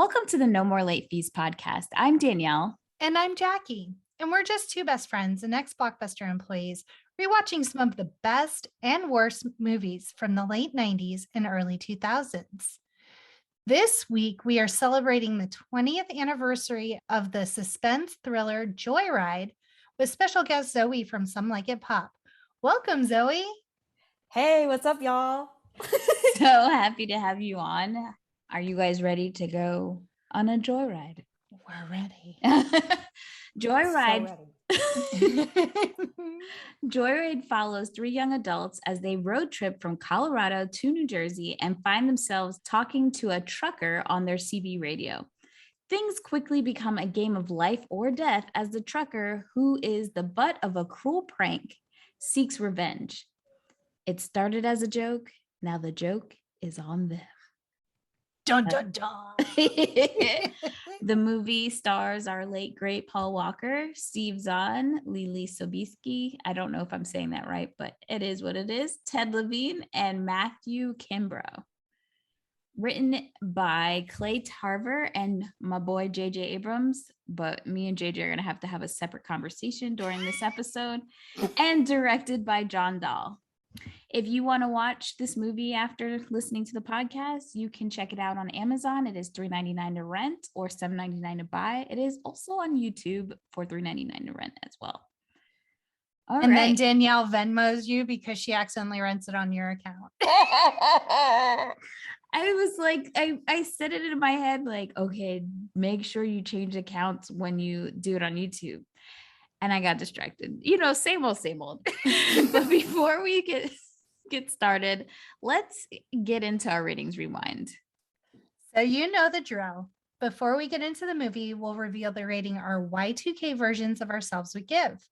Welcome to the No More Late Fees podcast. I'm Danielle. And I'm Jackie. And we're just two best friends and ex-Blockbuster employees rewatching some of the best and worst movies from the late 90s and early 2000s. This week, we are celebrating the 20th anniversary of the suspense thriller Joyride with special guest Zoe from Some Like It Pop. Welcome, Zoe. Hey, what's up, y'all? So happy to have you on. Are you guys ready to go on a joyride? We're ready. Joyride. So ready. Joyride follows three young adults as they road trip from Colorado to New Jersey and find themselves talking to a trucker on their CB radio. Things quickly become a game of life or death as the trucker, who is the butt of a cruel prank, seeks revenge. It started as a joke. Now the joke is on them. Dun, dun, dun. The movie stars our late great Paul Walker, Steve Zahn, Leelee Sobieski. I don't know if I'm saying that right, but it is what it is. Ted Levine and Matthew Kimbrough. Written by Clay Tarver and my boy JJ Abrams, but me and JJ are going to have a separate conversation during this episode. And directed by Dahl. If you want to watch this movie after listening to the podcast, you can check it out on Amazon. It is $3.99 to rent or $7.99 to buy. It is also on YouTube for $3.99 to rent as well. All and right. then Danielle Venmos you because she accidentally rents it on your account. I was like, I said it in my head, like, okay, make sure you change accounts when you do it on YouTube. And I got distracted. You know, same old. But before we get started, let's get into our ratings rewind. So you know the drill. Before we get into the movie, we'll reveal the rating our Y2K versions of ourselves would give.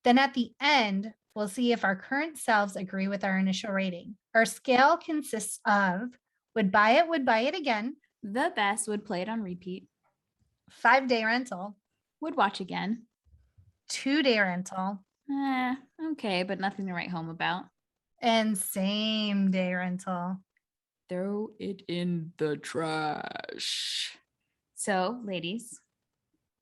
Then at the end, we'll see if our current selves agree with our initial rating. Our scale consists of would buy it again. The best, would play it on repeat. 5-day rental. Would watch again. 2-day rental. Okay, but nothing to write home about. And same-day rental. Throw it in the trash. So, ladies,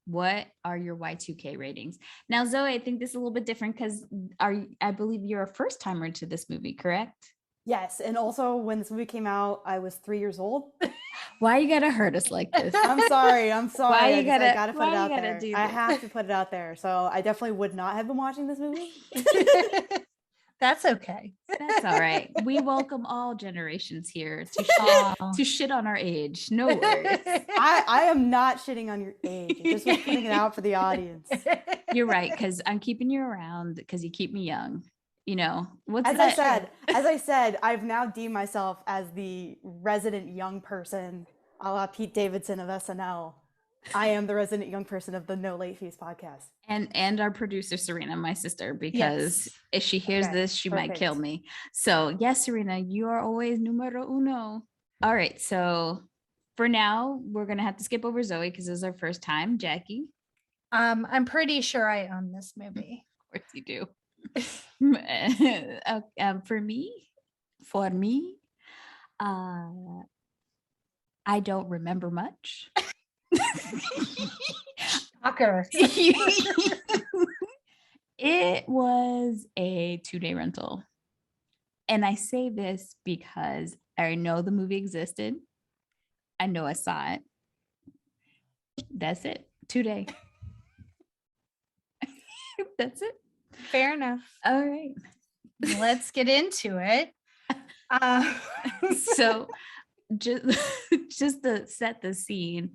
what are your Y2K ratings? Now, Zoe, I think this is a little bit different because I believe you're a first timer to this movie, correct? Yes, and also when this movie came out, I was 3 years old. Why you gotta hurt us like this? I'm sorry. Why I you gotta put it out gotta there. do I this? have to put it out there. So I definitely would not have been watching this movie. That's okay. That's all right. We welcome all generations here to shit on our age. No worries. I am not shitting on your age. I just was putting it out for the audience. You're right, because I'm keeping you around because you keep me young. You know, As I said, I've now deemed myself as the resident young person, a la Pete Davidson of SNL. I am the resident young person of the No Late Fees podcast. And our producer, Serena, my sister, because if she hears this, she might kill me. So yes, Serena, you are always numero uno. All right. So for now, we're going to have to skip over Zoe because this is our first time. Jackie? I'm pretty sure I own this movie. Of course you do. For me, I don't remember much. Shocker. It was a 2-day rental. And I say this because I know the movie existed. I know I saw it. That's it. 2-day. That's it. Fair enough. All right. Let's get into it. So just to set the scene,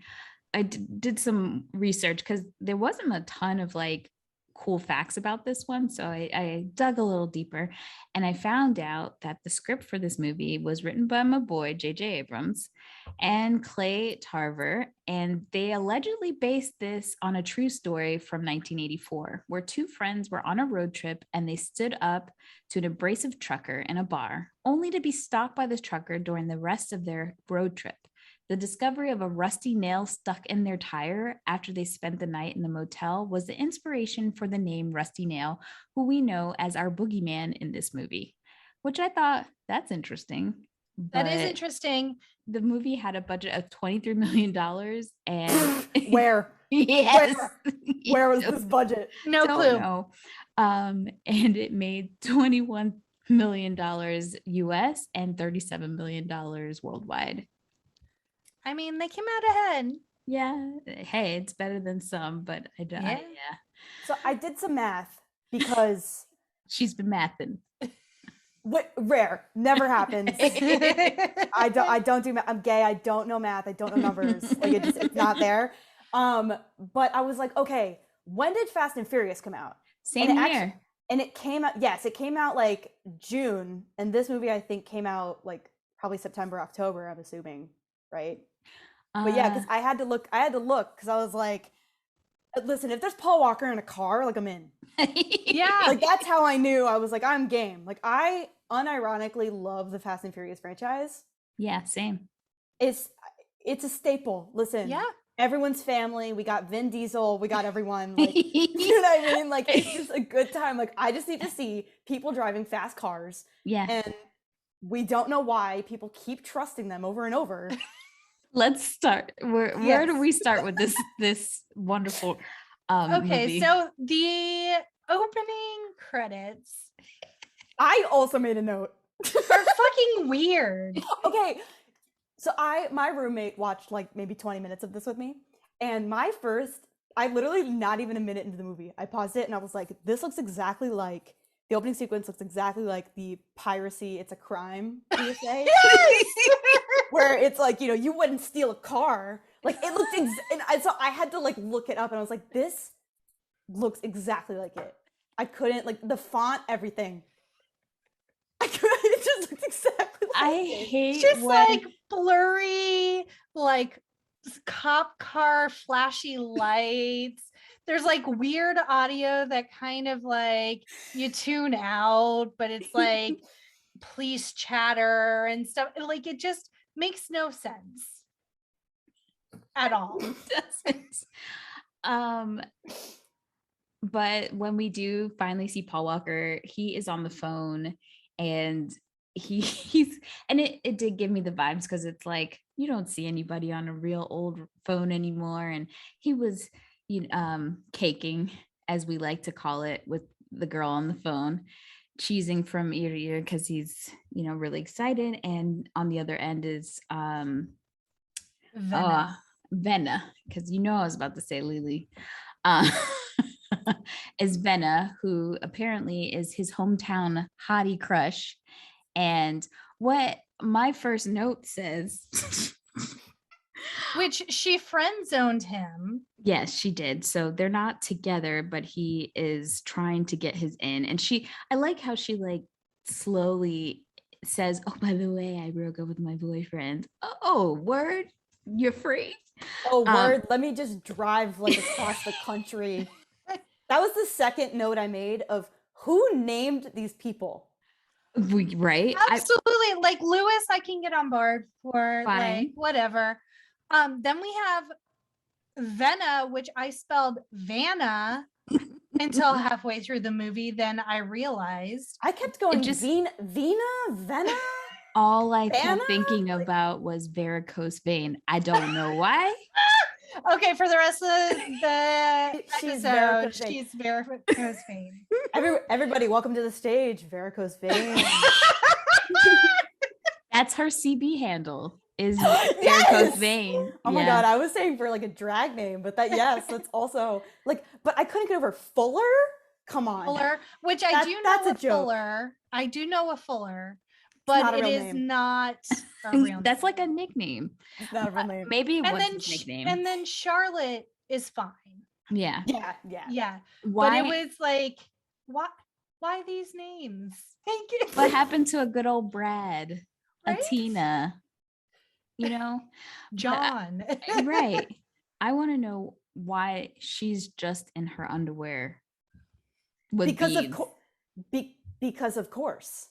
I did some research because there wasn't a ton of like cool facts about this one. So I dug a little deeper and I found out that the script for this movie was written by my boy, JJ Abrams and Clay Tarver. And they allegedly based this on a true story from 1984, where two friends were on a road trip and they stood up to an abrasive trucker in a bar, only to be stopped by the trucker during the rest of their road trip. The discovery of a rusty nail stuck in their tire after they spent the night in the motel was the inspiration for the name Rusty Nail, who we know as our boogeyman in this movie, which I thought, that's interesting. That is but interesting. the movie had a budget of $23 million and Where? yes, Where was this budget? No don't clue. know. And it made $21 million US and $37 million worldwide. I mean, they came out ahead. Yeah. Hey, it's better than some, but I don't. Yeah. Yeah. So I did some math because She's been mathing. rare, never happens. I don't do math. I'm gay. I don't know math. I don't know numbers. Like it's not there. But I was like, okay, when did Fast and Furious come out? Same year. And it came out, yes, it came out like June. And this movie, I think, came out like probably September, October, I'm assuming, right? But yeah, because I had to look because I was like, listen, if there's Paul Walker in a car, like I'm in. Yeah. Like that's how I knew. I was like, I'm game. Like I unironically love the Fast and Furious franchise. Yeah, same. It's a staple. Listen, Yeah. everyone's family. We got Vin Diesel. We got everyone. Like, you know what I mean? Like it's just a good time. Like I just need to see people driving fast cars. Yeah. And we don't know why people keep trusting them over and over. Let's start. Where do we start with this wonderful Okay, movie? so the opening credits I also made a note. are fucking weird. Okay. So my roommate watched like maybe 20 minutes of this with me. And I literally not even a minute into the movie, I paused it and I was like, this looks exactly like, the opening sequence looks exactly like the piracy, it's a crime PSA. Where it's like, you wouldn't steal a car. Like it looked, so I had to like look it up and I was like, this looks exactly like it. I couldn't, like the font, everything. It just looked exactly like I it. hate Just when like blurry, like cop car flashy lights. There's like weird audio that kind of like you tune out, but it's like police chatter and stuff. Like it just makes no sense at all. doesn't. But when we do finally see Paul Walker, he is on the phone and he's and it did give me the vibes because it's like you don't see anybody on a real old phone anymore. And he was caking, as we like to call it, with the girl on the phone, cheesing from ear to ear because he's really excited. And on the other end is Venna, because I was about to say Leelee. Is Venna, who apparently is his hometown hottie crush. And what my first note says, which she friend zoned him. Yes, she did. So they're not together, but he is trying to get his in. And I like how she like slowly says, oh, by the way, I broke up with my boyfriend. Oh, word? You're free? Oh, word. Let me just drive like across the country. That was the second note I made of who named these people. Right? Absolutely. Like Lewis, I can get on board for Fine. like whatever. Then we have Venna, which I spelled Vanna until halfway through the movie. Then I realized I kept going Venna. All I Vanna? kept thinking about was varicose vein. I don't know why. Okay, for the rest of the She's episode, varicose vein. she's varicose vein. Everybody, welcome to the stage, varicose vein. That's her CB handle. Is Yes! varicose vein. Oh my god, I was saying for like a drag name, but that's also like. But I couldn't get over Fuller. Come on, Fuller, which I do know that's a a joke. Fuller. I do know a Fuller, not but a it real is name. not a real That's name. like a nickname. It's not a real name. Maybe it And was then his nickname. and then Charlotte is fine. Yeah. Yeah. Why? But it was like, why these names? What happened to a good old Brad? Right? A Tina? John. Right. I want to know why she's just in her underwear with Because beads. because of course.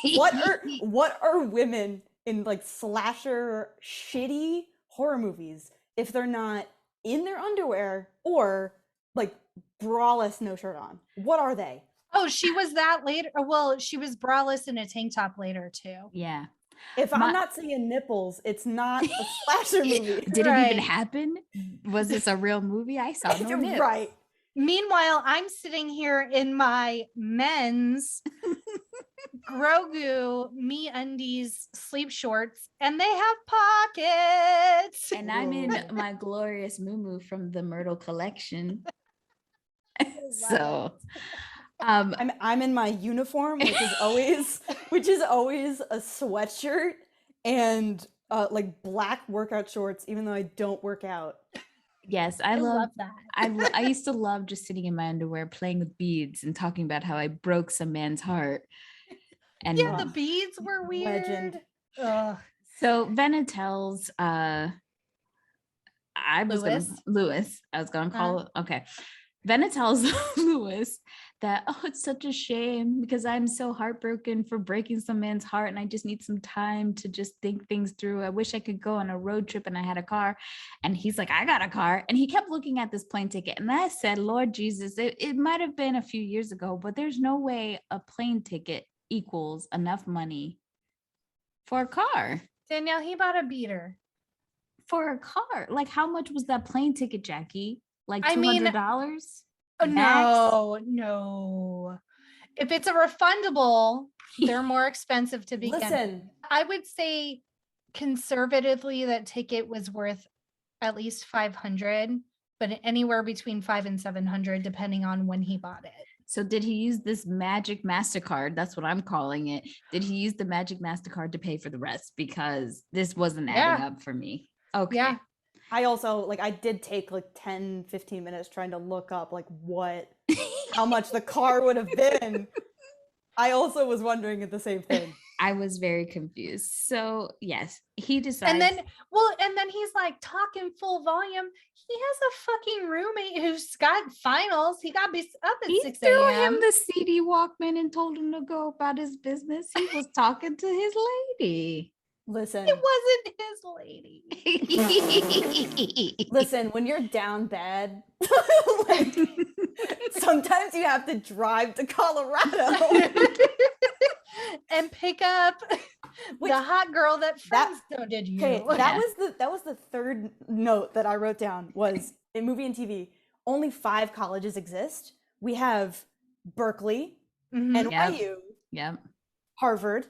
What are women in like slasher shitty horror movies if they're not in their underwear or like braless, no shirt on? What are they? Oh, she was that later. Well, she was braless in a tank top later too. Yeah. If I'm not seeing nipples, it's not a slasher movie. Did it even happen? Was this a real movie? I saw no nips. Right. Meanwhile, I'm sitting here in my men's Grogu MeUndies sleep shorts, and they have pockets. And I'm in my glorious muumuu from the Myrtle collection. So I'm in my uniform, which is always a sweatshirt and like black workout shorts, even though I don't work out. Yes, I love that. I used to love just sitting in my underwear playing with beads and talking about how I broke some man's heart. And yeah, the beads were weird. Legend. So Venna tells Lewis. I was gonna call okay. Venna tells Lewis that, oh, it's such a shame because I'm so heartbroken for breaking some man's heart and I just need some time to just think things through. I wish I could go on a road trip and I had a car. And he's like, I got a car. And he kept looking at this plane ticket. And I said, Lord Jesus, it might have been a few years ago, but there's no way a plane ticket equals enough money for a car. Danielle, he bought a beater. For a car. Like, how much was that plane ticket, Jackie? Like $200? No. If it's a refundable, they're more expensive to begin. Listen, I would say conservatively that ticket was worth at least $500, but anywhere between $500 and $700 depending on when he bought it. So did he use this magic MasterCard? That's what I'm calling it. Did he use the magic MasterCard to pay for the rest? Because this wasn't adding up for me. Okay. Yeah. I also, I did take 10, 15 minutes trying to look up how much the car would have been. I also was wondering the same thing. I was very confused. So yes, he decides. And then he's like talking full volume. He has a fucking roommate who's got finals. He got to be up at 6 a.m. He threw him the CD Walkman and told him to go about his business. He was talking to his lady. Listen. It wasn't his lady. Listen, when you're down bad, sometimes you have to drive to Colorado and pick up the hot girl that friends did you. Okay, that was the third note that I wrote down was in movie and TV. Only 5 colleges exist. We have Berkeley, NYU, Harvard,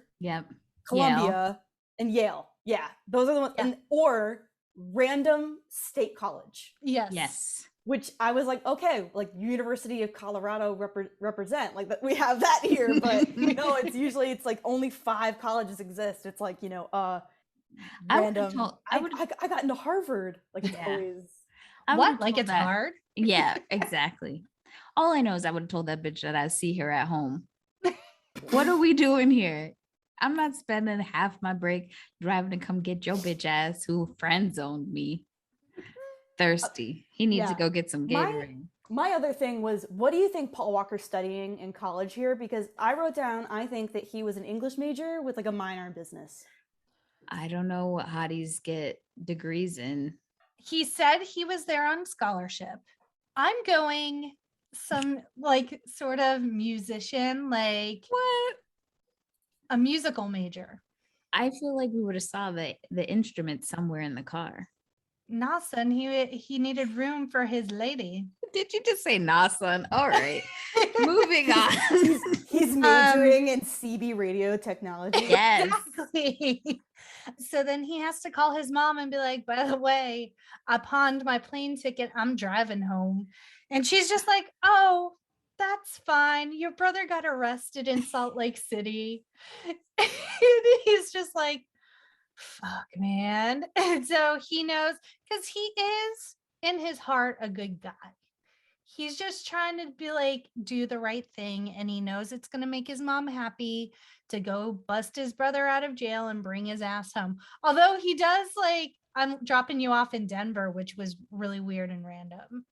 Columbia. Yale. And Yale. Yeah. Those are the ones. Yeah. Or random state college. Yes. Which I was like, okay, University of Colorado represent. We have that here, but no, it's only 5 colleges exist. It's random. I got into Harvard. It's always. It's hard? Yeah, exactly. All I know is I would have told that bitch that I see her at home. What are we doing here? I'm not spending half my break driving to come get your bitch ass who friend zoned me. Thirsty. He needs to go get some Gatorade. My other thing was, what do you think Paul Walker's studying in college here? Because I wrote down, I think that he was an English major with a minor in business. I don't know what hotties get degrees in. He said he was there on scholarship. I'm going some sort of musician, what? A musical major. I feel like we would have saw the instrument somewhere in the car. Nah, son, he needed room for his lady. Did you just say nah, son? All right. Moving on. He's majoring in CB radio technology. Yes. Exactly. So then he has to call his mom and be like, by the way, I pawned my plane ticket. I'm driving home. And she's just like, oh, that's fine. Your brother got arrested in Salt Lake City. And he's just like, fuck, man. And so he knows, because he is in his heart a good guy. He's just trying to be do the right thing. And he knows it's going to make his mom happy to go bust his brother out of jail and bring his ass home. Although he does I'm dropping you off in Denver, which was really weird and random.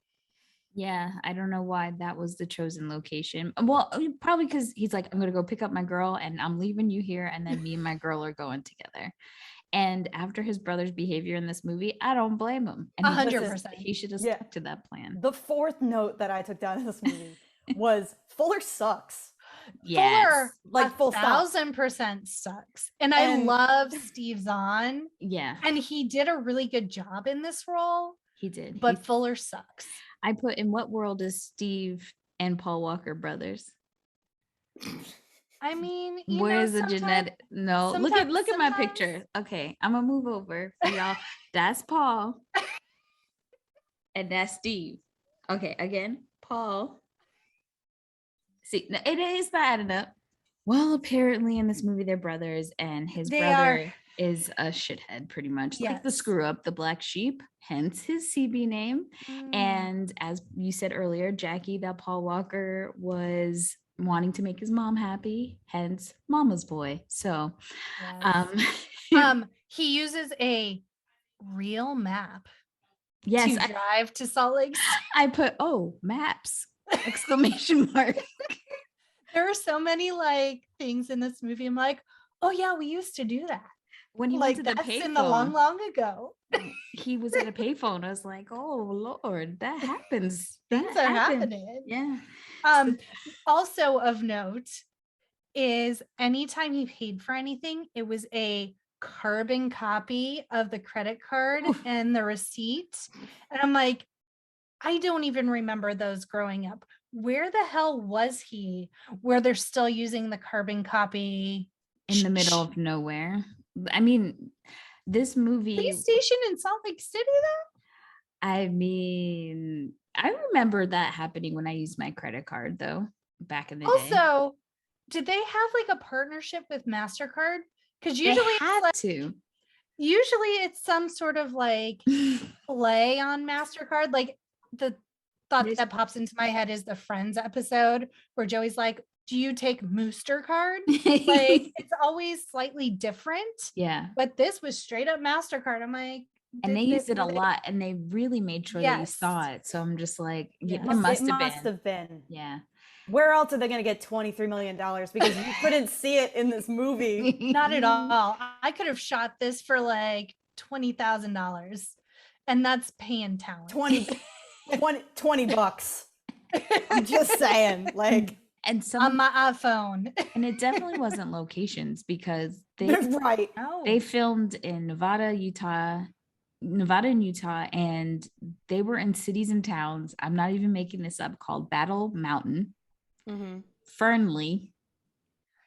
Yeah, I don't know why that was the chosen location. Well, probably because he's like, I'm going to go pick up my girl and I'm leaving you here. And then me and my girl are going together. And after his brother's behavior in this movie, I don't blame him. And 100%. He should have stuck to that plan. The fourth note that I took down in this movie was Fuller sucks. Yes. Like full stop. 1,000% sucks. And I love Steve Zahn. Yeah. And he did a really good job in this role. He did. But Fuller sucks. I put, in what world is Steve and Paul Walker brothers? I mean, where's the genetic? No, look at my picture. Okay, I'm gonna move over for y'all. That's Paul, and that's Steve. Okay, again, Paul. See, it is not adding up. Well, apparently in this movie they're brothers, and his brother is a shithead, pretty much, like the screw up, the black sheep, hence his CB name. And as you said earlier, Jackie, that Paul Walker was wanting to make his mom happy, hence mama's boy. So he uses a real map to drive to Salt Lake City. I put, maps, exclamation mark. There are so many like things in this movie. I'm like, oh yeah, we used to do that. When he went to the payphone in the long ago. He was at a payphone. I was like, oh Lord, that happens. Things are happening. Yeah. Also of note is anytime he paid for anything, it was a carbon copy of the credit card and the receipt. And I'm like, I don't even remember those growing up. Where the hell was he where they're still using the carbon copy? In the middle of nowhere. I mean, this movie. Police station in Salt Lake City, though? I mean, I remember that happening when I used my credit card, though, back in the day. Also, did they have like a partnership with MasterCard? Because usually usually it's some sort of like play on MasterCard. Like the thought that pops into my head is the Friends episode where Joey's like, do you take Mooster card? Like it's always slightly different. Yeah. But this was straight up MasterCard. I'm like, and they used it a lot, and they really made sure that you saw it. So I'm just like, it must have been. Yeah. Where else are they going to get $23 million? Because you couldn't see it in this movie. Not at all. I could have shot this for like $20,000, and that's paying talent. 20 bucks. I'm just saying, like. And on my iPhone. And it definitely wasn't locations, because they filmed in Nevada and Utah, and they were in cities and towns. I'm not even making this up, called Battle Mountain, Fernley.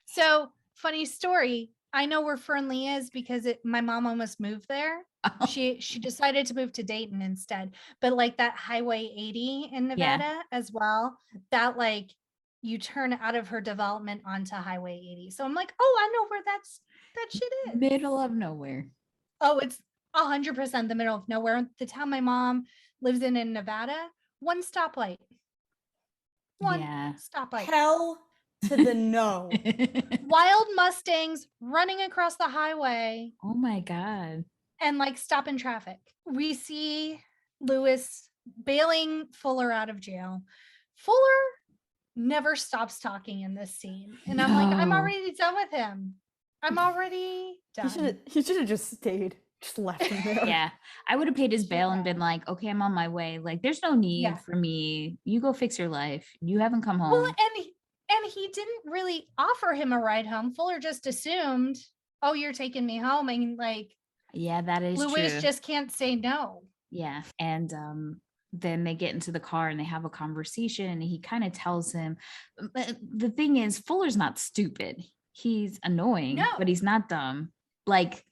So funny story. I know where Fernley is because my mom almost moved there. Oh. She decided to move to Dayton instead. But like that Highway 80 in Nevada as well, that like you turn out of her development onto Highway 80. So I'm like, oh, I know where that shit is. Middle of nowhere. Oh, it's 100% the middle of nowhere. The town my mom lives in Nevada, one stoplight. Stoplight. Hell to the no. Wild Mustangs running across the highway. Oh my God. And like stopping traffic. We see Lewis bailing Fuller out of jail. Fuller never stops talking in this scene. And I'm like, I'm already done with him. I'm already done. He should have just stayed. Just left him there. Yeah. I would have paid his bail and been like, okay, I'm on my way. Like, there's no need for me. You go fix your life. You haven't come home. Well, and he didn't really offer him a ride home. Fuller just assumed, oh, you're taking me home. And like, yeah, that is Lewis true. Just can't say no. Yeah. And then they get into the car and they have a conversation, and he kind of tells him, the thing is, Fuller's not stupid. He's annoying, but he's not dumb. Like,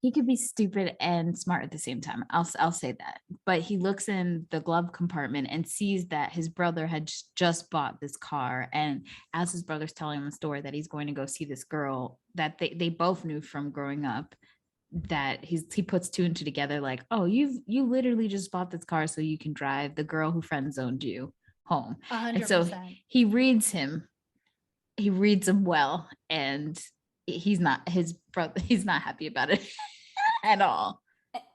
he could be stupid and smart at the same time. I'll say that. But he looks in the glove compartment and sees that his brother had just bought this car. And as his brother's telling him a story that he's going to go see this girl that they both knew from growing up, that he puts two and two together, like, oh, you literally just bought this car so you can drive the girl who friend zoned you home. 100%. And so he reads him well, and he's not happy about it at all.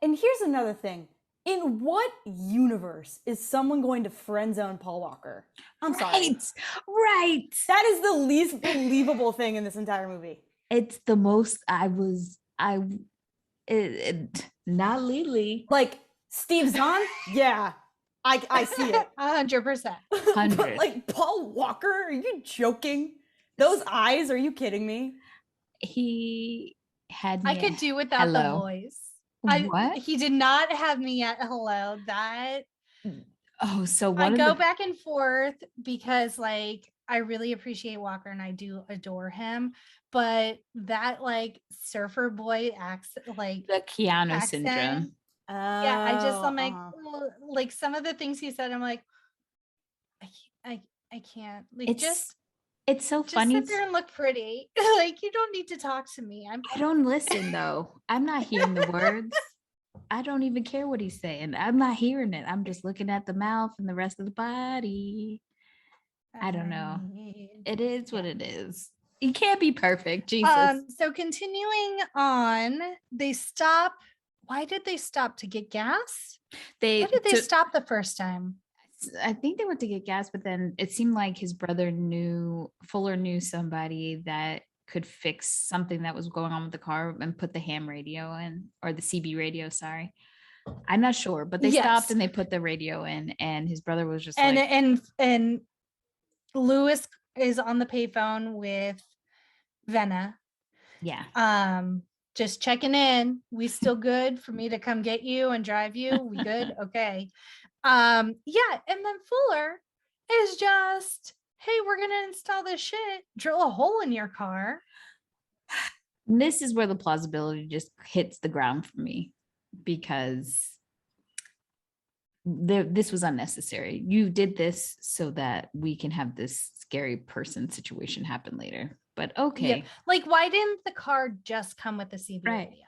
And here's another thing. In what universe is someone going to friend zone Paul Walker? I'm sorry. Right. That is the least believable thing in this entire movie. It's the most not Leelee. Like Steve Zahn? Yeah. I see it. 100%. But like Paul Walker, are you joking? Those eyes, are you kidding me? He had me I could do without the voice. What? He did not have me at hello. That so I go back and forth because like I really appreciate Walker and I do adore him, but that like surfer boy accent, like the Keanu syndrome. I'm like, like some of the things he said, I'm like, I can't. Like it's so funny. Just sit there and look pretty. Like you don't need to talk to me. I don't listen though. I'm not hearing the words. I don't even care what he's saying. I'm not hearing it. I'm just looking at the mouth and the rest of the body. I don't know. It is what it is. You can't be perfect. Jesus. So continuing on, they stop. Why did they stop? To get gas? Why did they stop the first time? I think they went to get gas, but then it seemed like his brother Fuller knew somebody that could fix something that was going on with the car and put the ham radio in, or the CB radio, sorry. I'm not sure, but they stopped and they put the radio in, and his brother was just and Lewis is on the payphone with Venna. Yeah. Just checking in. We still good for me to come get you and drive you? We good? Okay. And then Fuller is just, hey, we're gonna install this shit, drill a hole in your car. This is where the plausibility just hits the ground for me, because this was unnecessary. You did this so that we can have this scary person situation happen later. But okay. Yeah. Like, why didn't the car just come with the CB radio?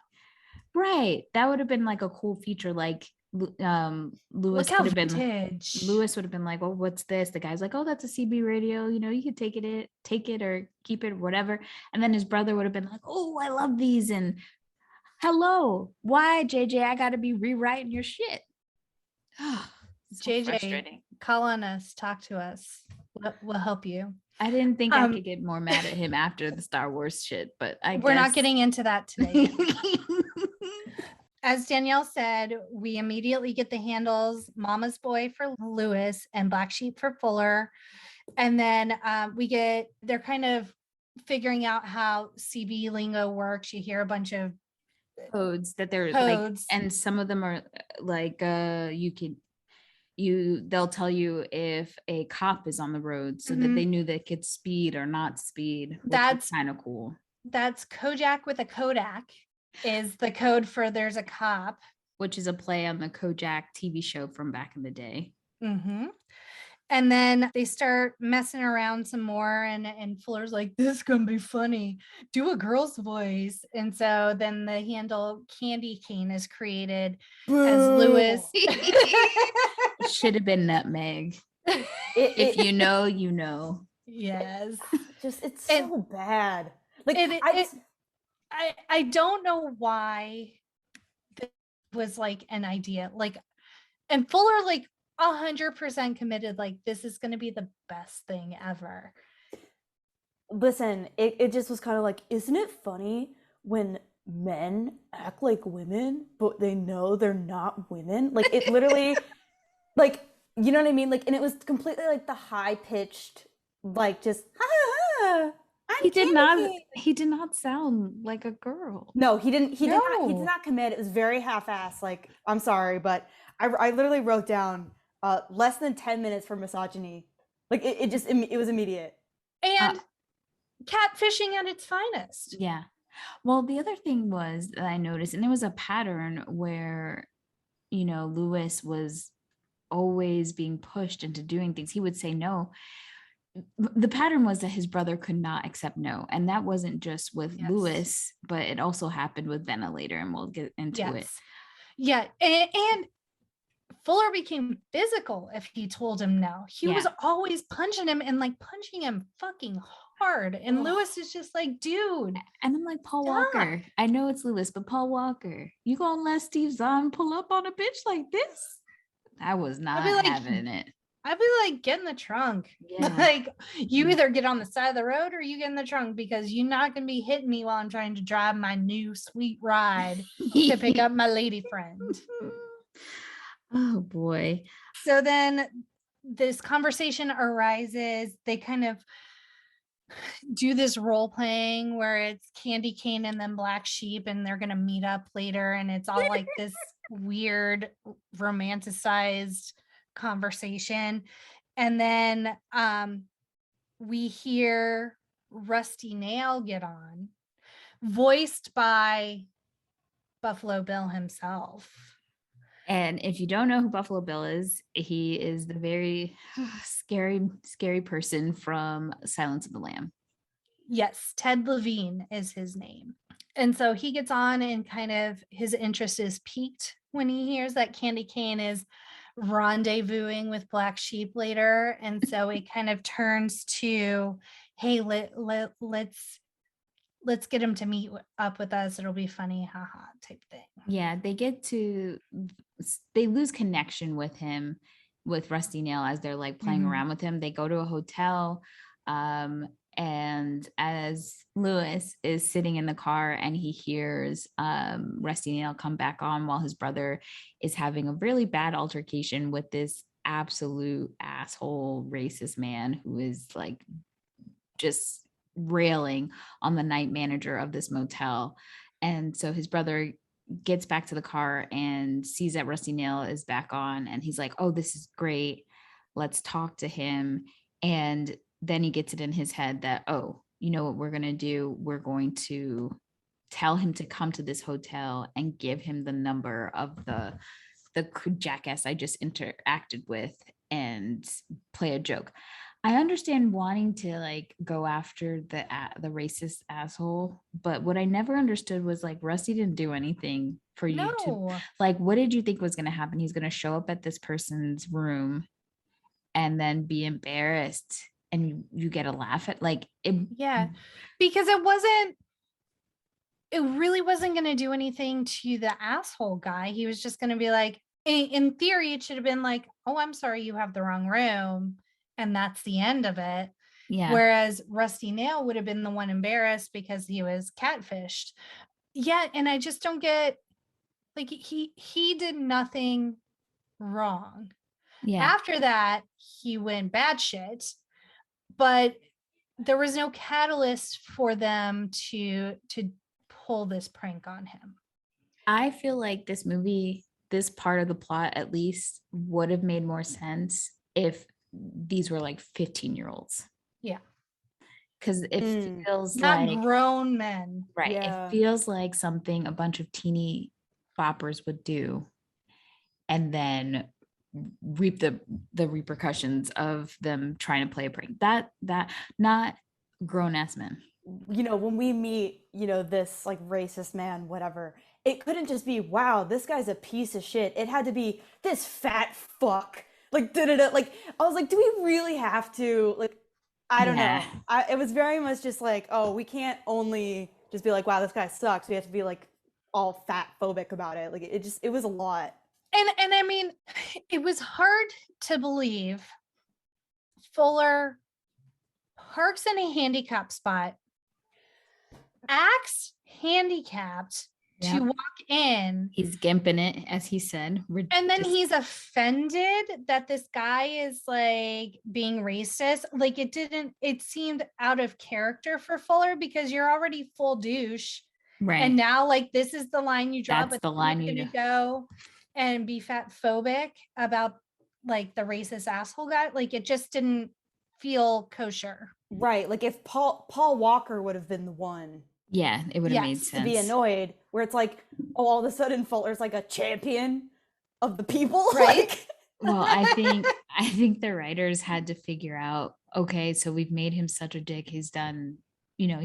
Right. That would have been like a cool feature. Like Lewis would have been like, oh, what's this? The guy's like, oh, that's a CB radio. You know, you could take it or keep it, whatever. And then his brother would have been like, oh, I love these. And hello, why, JJ? I got to be rewriting your shit. So JJ, call on us, talk to us. We'll help you. I didn't think I could get more mad at him after the Star Wars shit, but we're not getting into that today. As Danielle said, we immediately get the handles Mama's Boy for Lewis and Black Sheep for Fuller. And then they're kind of figuring out how CB lingo works. You hear a bunch of codes that they're like, and some of them are like, they'll tell you if a cop is on the road so that they knew they could speed or not speed. That's kind of cool. That's Kojak with a Kodak is the code for there's a cop, which is a play on the Kojak TV show from back in the day. Mm-hmm. And then they start messing around some more, and Fuller's like, this is gonna be funny, do a girl's voice. And so then the handle Candy Cane is created. Boo. As Lewis. Should have been Nutmeg. If you know, you know. Yes. It's so bad. Like I don't know why this was like an idea. Like, and Fuller like 100% committed, like this is going to be the best thing ever. Listen, it just was kind of like, isn't it funny when men act like women, but they know they're not women? Like it literally, like, you know what I mean? Like, and it was completely like the high pitched, like just, he did not sound like a girl. No, he did not commit. It was very half-assed. Like, I'm sorry, but I literally wrote down less than 10 minutes for misogyny. Like it was immediate. And catfishing at its finest. Yeah. Well, the other thing was that I noticed, and it was a pattern where, you know, Lewis was always being pushed into doing things. He would say no. The pattern was that his brother could not accept no. And that wasn't just with Lewis, but it also happened with Ventilator, and we'll get into it. Yeah. And Fuller became physical if he told him no. He was always punching him and like punching him fucking hard. And Lewis is just like, dude. And I'm like, Paul Walker, I know it's Lewis, but Paul Walker, you gonna let Steve Zahn pull up on a bitch like this? I was not having it. I'd be like, get in the trunk. Yeah. Like, you either get on the side of the road or you get in the trunk, because you're not going to be hitting me while I'm trying to drive my new sweet ride to pick up my lady friend. Oh boy. So then this conversation arises. They kind of do this role playing where it's Candy Cane and then Black Sheep, and they're going to meet up later. And it's all like this weird romanticized conversation. And then we hear Rusty Nail get on, voiced by Buffalo Bill himself. And if you don't know who Buffalo Bill is, he is the very scary person from Silence of the Lamb. Yes, Ted Levine is his name. And so he gets on, and kind of his interest is piqued when he hears that Candy Cane is rendezvousing with Black Sheep later. And so it kind of turns to, hey, let's get him to meet up with us. It'll be funny, haha, type thing. Yeah, they lose connection with him, with Rusty Nail, as they're like playing around with him. They go to a hotel, and as Lewis is sitting in the car and he hears Rusty Nail come back on while his brother is having a really bad altercation with this absolute asshole racist man who is like just railing on the night manager of this motel. And so his brother gets back to the car and sees that Rusty Nail is back on, and he's like, oh, this is great, let's talk to him. And then he gets it in his head that, oh, you know what we're going to do? We're going to tell him to come to this hotel and give him the number of the jackass I just interacted with and play a joke. I understand wanting to like go after the racist asshole, but what I never understood was like Rusty didn't do anything for you to like. What did you think was going to happen? He's going to show up at this person's room and then be embarrassed, and you get a laugh at like it. Yeah, because it really wasn't going to do anything to the asshole guy. He was just going to be like, in theory, it should have been like, oh, I'm sorry, you have the wrong room. And that's the end of it. Yeah. Whereas Rusty Nail would have been the one embarrassed because he was catfished. Yeah. And I just don't get, like, he did nothing wrong. Yeah. After that, he went bad shit, but there was no catalyst for them to pull this prank on him. I feel like this movie, this part of the plot at least, would have made more sense if these were like 15-year-olds. Yeah. Because it feels not like grown men. Right. Yeah. It feels like something a bunch of teeny boppers would do and then reap the repercussions of them trying to play a prank. That not grown-ass men. You know, when we meet, you know, this like racist man, whatever, it couldn't just be, wow, this guy's a piece of shit. It had to be this fat fuck. Like, like, I was like, do we really have to? Like, I don't know. It was very much just like, oh, we can't only just be like, wow, this guy sucks. We have to be like all fat phobic about it. Like, it was a lot. And I mean, it was hard to believe Fuller parks in a handicap spot, acts handicapped to walk in. He's gimping it, as he said. And then he's offended that this guy is like being racist. Like it seemed out of character for Fuller because you're already full douche. Right. And now like this is the line you draw, but the line you go and be fat phobic about like the racist asshole guy. Like it just didn't feel kosher. Right. Like if Paul Walker would have been the one. Yeah, it would have made sense. To be annoyed, where it's like, oh, all of a sudden Fuller's like a champion of the people. Right. Like... Well, I think the writers had to figure out, okay, so we've made him such a dick. He's done, you know,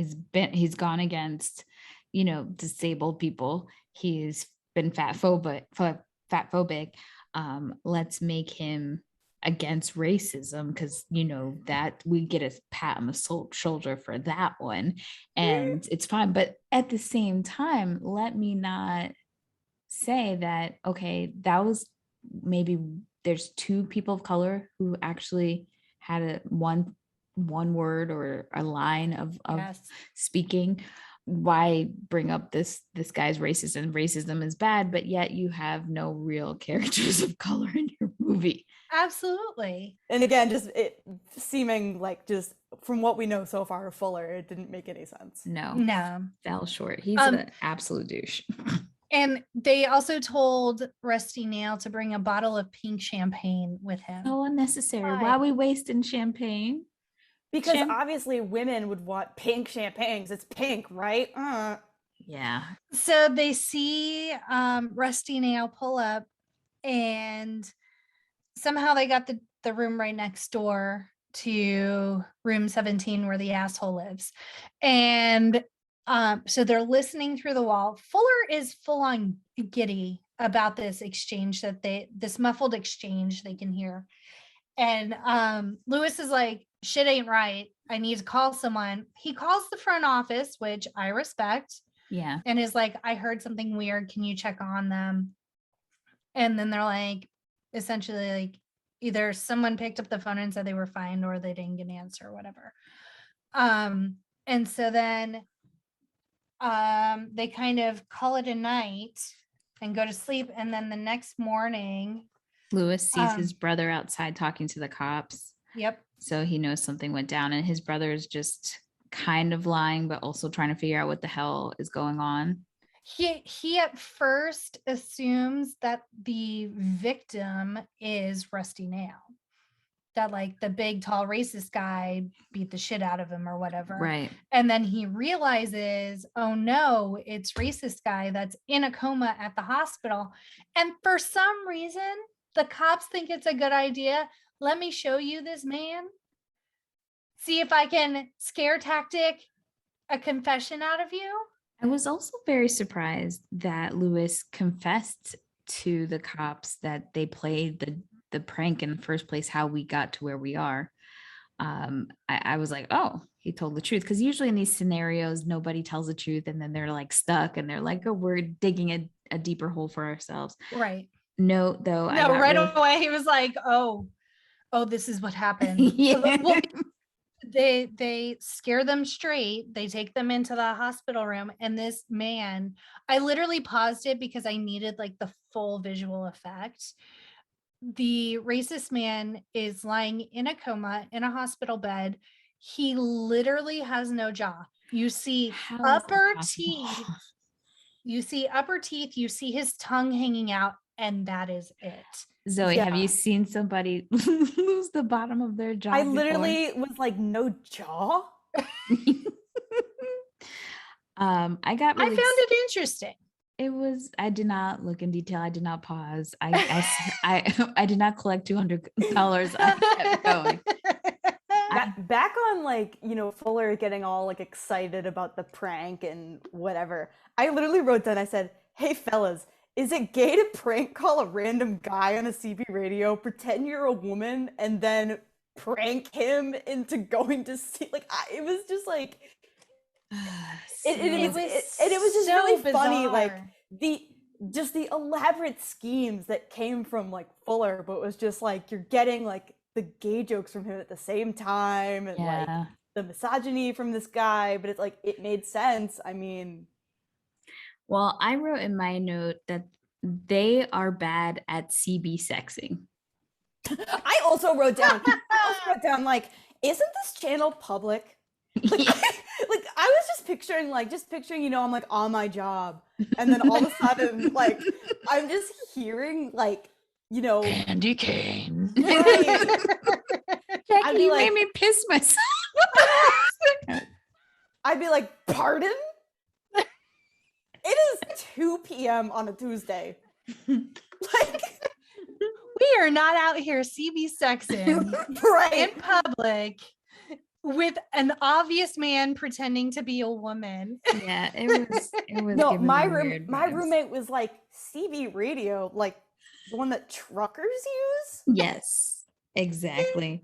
he's gone against, you know, disabled people. He's been fat phobic. Let's make him against racism, because you know that we get a pat on the shoulder for that one, and it's fine. But at the same time, let me not say that, okay, that was maybe there's two people of color who actually had a one word or a line of speaking. why bring up this guy's racism? Racism is bad, but yet you have no real characters of color in your movie. Absolutely. And again, just it seeming like, just from what we know so far of Fuller, it didn't make any sense. No. Fell short. He's an absolute douche. And they also told Rusty Nail to bring a bottle of pink champagne with him. So unnecessary. Why are we wasting champagne? Because obviously women would want pink champagnes. It's pink, right? Yeah. So they see Rusty Nail pull up, and somehow they got the room right next door to room 17 where the asshole lives. And so they're listening through the wall. Fuller is full on giddy about this exchange this muffled exchange they can hear. And Lewis is like, shit ain't right. I need to call someone. He calls the front office, which I respect. Yeah. And is like, I heard something weird. Can you check on them? And then they're like, essentially like, either someone picked up the phone and said they were fine, or they didn't get an answer or whatever. And so then they kind of call it a night and go to sleep. And then the next morning, Lewis sees his brother outside talking to the cops. Yep. So he knows something went down, and his brother is just kind of lying, but also trying to figure out what the hell is going on. He at first assumes that the victim is Rusty Nail, that like the big tall racist guy beat the shit out of him or whatever. Right. And then he realizes, oh no, it's racist guy that's in a coma at the hospital. And for some reason, the cops think it's a good idea. Let me show you this man. See if I can scare tactic a confession out of you. I was also very surprised that Lewis confessed to the cops that they played the prank in the first place, how we got to where we are. I was like, oh, he told the truth. Because usually in these scenarios, nobody tells the truth, and then they're like stuck, and they're like, oh, we're digging a deeper hole for ourselves. Right. No, right away he was like, oh, this is what happened. Yeah. Well, they scare them straight. They take them into the hospital room, and this man, I literally paused it because I needed like the full visual effect. The racist man is lying in a coma in a hospital bed. He literally has no jaw. You see upper teeth. You see upper teeth. You see his tongue hanging out, and that is it. Zoe, have you seen somebody lose the bottom of their jaw? I literally was like, no jaw. I found it interesting. It was, I did not look in detail. I did not pause. I did not collect $200. I kept going. Back on like, Fuller getting all like excited about the prank and whatever. I literally wrote down, I said, hey fellas, is it gay to prank call a random guy on a CB radio, pretend you're a woman, and then prank him into going to see? Like, it was just like, it was just so really bizarre. Funny, like the elaborate schemes that came from like Fuller, but it was just like you're getting like the gay jokes from him at the same time, and like the misogyny from this guy, but it's like it made sense. I mean, well, I wrote in my note that they are bad at CB sexing. I also wrote down like, isn't this channel public? Like, like I was just picturing, I'm like on my job, and then all of a sudden, like, I'm just hearing like, candy cane. Right. Jackie, you made me piss myself. I'd be like, pardon? It is 2 p.m. on a Tuesday. Like, we are not out here CB sexing in public with an obvious man pretending to be a woman. Yeah, it was. No, my roommate was like, CB radio, like the one that truckers use. Yes, exactly.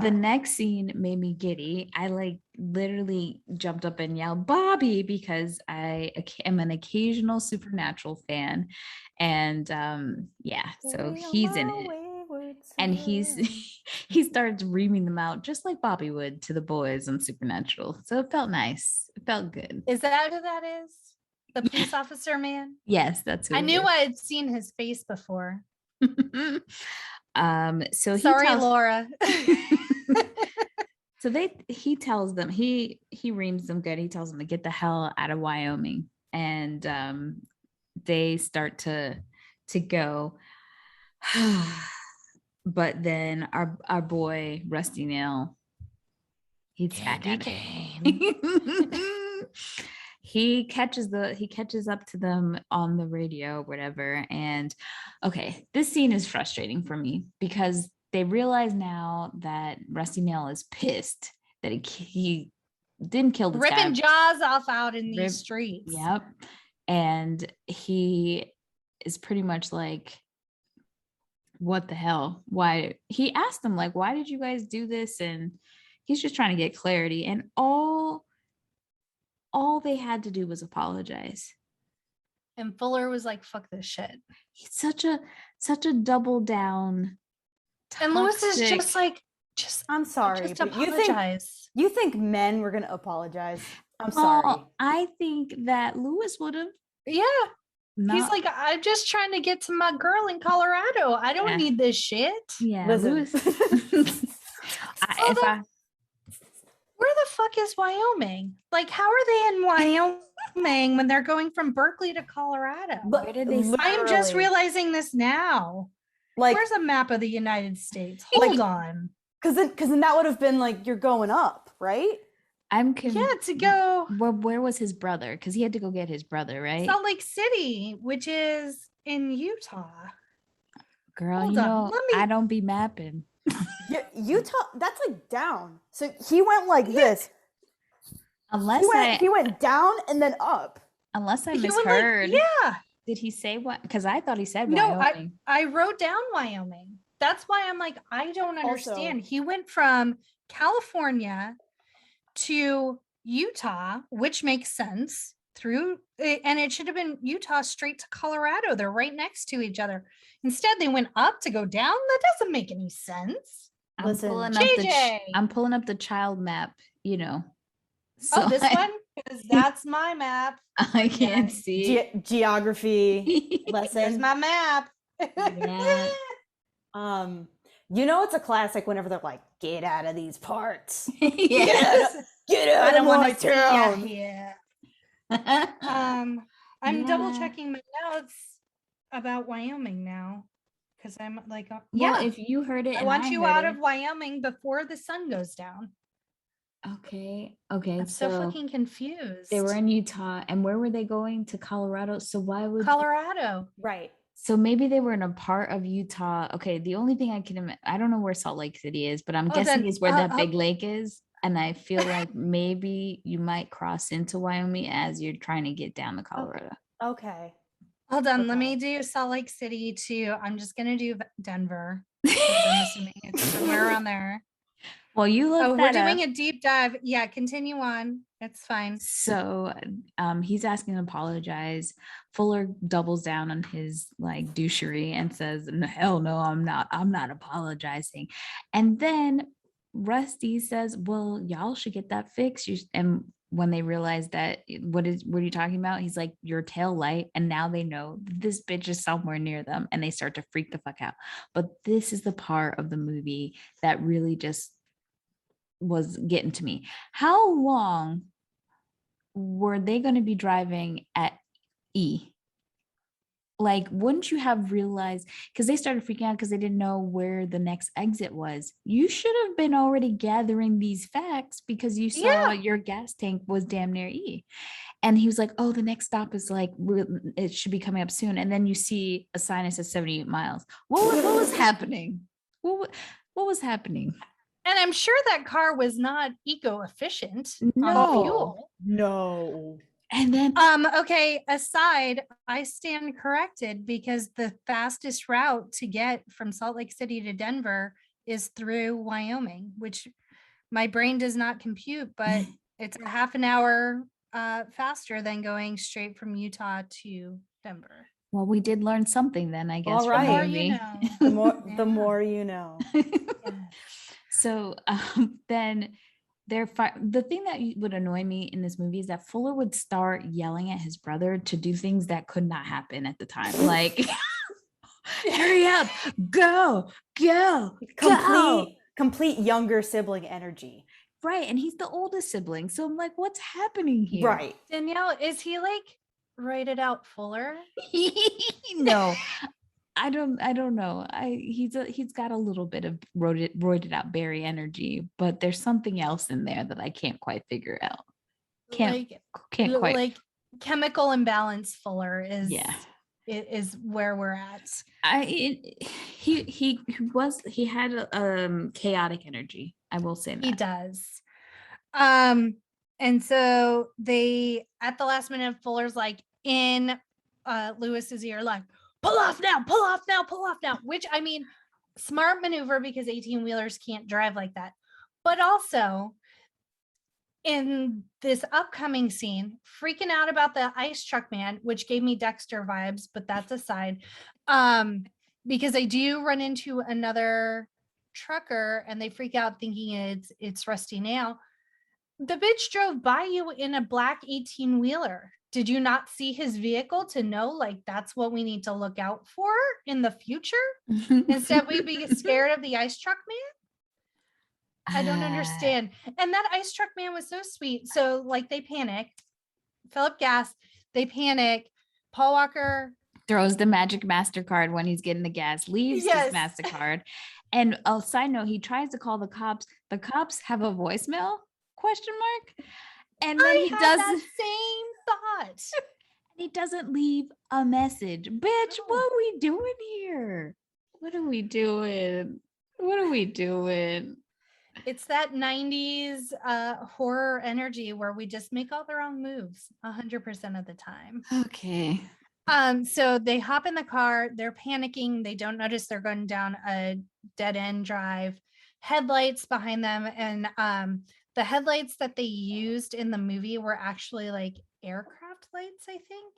The next scene made me giddy. I like literally jumped up and yelled Bobby, because I am an occasional Supernatural fan, and so he's in it. And he starts reaming them out just like Bobby would to the boys on Supernatural. So it felt nice. It felt good. Is that who that is? The police officer man? Yes, that's who I it knew is. I had seen his face before. So Sorry, Laura. So he tells them, he reams them good. He tells them to get the hell out of Wyoming. And they start to go. But then our boy Rusty Nail, he's back at it. He catches up to them on the radio, whatever. And okay, this scene is frustrating for me because they realize now that Rusty Nail is pissed that he didn't kill this ripping guy. jaws off out in these streets. Yep. And he is pretty much like, what the hell? Why? He asked them, like, why did you guys do this? And he's just trying to get clarity. And all they had to do was apologize. And Fuller was like, fuck this shit. He's such a double down. And Lewis is just like, I'm sorry. Just apologize. You think men were gonna apologize? I'm sorry. I think that Lewis would have. Yeah. He's like, I'm just trying to get to my girl in Colorado. I don't need this shit. Yeah. Lewis. Where the fuck is Wyoming? Like, how are they in Wyoming when they're going from Berkeley to Colorado? Where did they? I'm just realizing this now. Like, where's a map of the United States? Hold on. Because then that would have been like, you're going up, right? To go. Where was his brother? Because he had to go get his brother, right? Salt Lake City, which is in Utah. Girl, I don't be mapping. Utah, that's like down. So he went like this. He went down and then up. Unless I misheard. Did he say what? Because I thought he said Wyoming. No, I wrote down Wyoming. That's why I'm like, I don't understand. He went from California to Utah, which makes sense, and it should have been Utah straight to Colorado. They're right next to each other. Instead, they went up to go down. That doesn't make any sense. I'm pulling up the child map, So this one? Because that's my map. I can't see. Geography lesson. There's my map. Yeah. It's a classic whenever they're like, get out of these parts. Yes. Get out of my town. Yeah. I'm double checking my notes about Wyoming now. Because I'm like, if you heard it, I want you out of Wyoming before the sun goes down. Okay. I'm so fucking confused. They were in Utah, and where were they going? To Colorado. So why would Colorado? Right. So maybe they were in a part of Utah. Okay, the only thing I don't know where Salt Lake City is, but I'm guessing is where that big lake is. And I feel like maybe you might cross into Wyoming as you're trying to get down to Colorado. Okay. Hold on. Let me do Salt Lake City too. I'm just going to do Denver. I'm assuming it's somewhere around there. Well, you look. We're doing a deep dive. Yeah, continue on. It's fine. So he's asking to apologize. Fuller doubles down on his like douchery and says, "No, hell no, I'm not apologizing." And then Rusty says, "Well, y'all should get that fixed." And when they realize that, what are you talking about? He's like, your tail light. And now they know this bitch is somewhere near them and they start to freak the fuck out. But this is the part of the movie that really just was getting to me. How long were they going to be driving at E? Like, wouldn't you have realized, because they started freaking out because they didn't know where the next exit was. You should have been already gathering these facts because you saw your gas tank was damn near E. And he was like, oh, the next stop is like, it should be coming up soon. And then you see a sign that says 78 miles. What was happening? What was happening? And I'm sure that car was not eco-efficient on fuel. No. And then okay, aside, I stand corrected because the fastest route to get from Salt Lake City to Denver is through Wyoming, which my brain does not compute, but it's a half an hour faster than going straight from Utah to Denver. Well, we did learn something then, I guess. All From the right. movie. The more Yeah. the more you know. Yes. So then the thing that would annoy me in this movie is that Fuller would start yelling at his brother to do things that could not happen at the time. Like, hurry up, go. Complete younger sibling energy. Right. And he's the oldest sibling. So I'm like, what's happening here? Right. Danielle, is he like rated out Fuller? No. I don't know. He's got a little bit of roided out Barry energy, but there's something else in there that I can't quite figure out. Can't quite, like chemical imbalance Fuller is is where we're at. He had a chaotic energy. I will say that. He does. And so they at the last minute, Fuller's like in Lewis's ear, like, pull off now, which, I mean, smart maneuver because 18-wheelers can't drive like that. But also in this upcoming scene, freaking out about the ice truck man, which gave me Dexter vibes, but that's aside. Because I do run into another trucker and they freak out thinking it's Rusty Nail. The bitch drove by you in a black 18-wheeler. Did you not see his vehicle to know, like, that's what we need to look out for in the future? Instead, we be scared of the ice truck man? I don't understand. And that ice truck man was so sweet. So, like, they panic. Fill up gas. They panic. Paul Walker throws the magic MasterCard when he's getting the gas, leaves his MasterCard. And a side note, he tries to call the cops. The cops have a voicemail? ? And then he does that same thought. He doesn't leave a message. Bitch, what are we doing here? What are we doing? It's that 90s horror energy where we just make all the wrong moves 100% of the time. Okay. So they hop in the car, they're panicking, they don't notice they're going down a dead end drive, headlights behind them, and the headlights that they used in the movie were actually like aircraft lights, I think.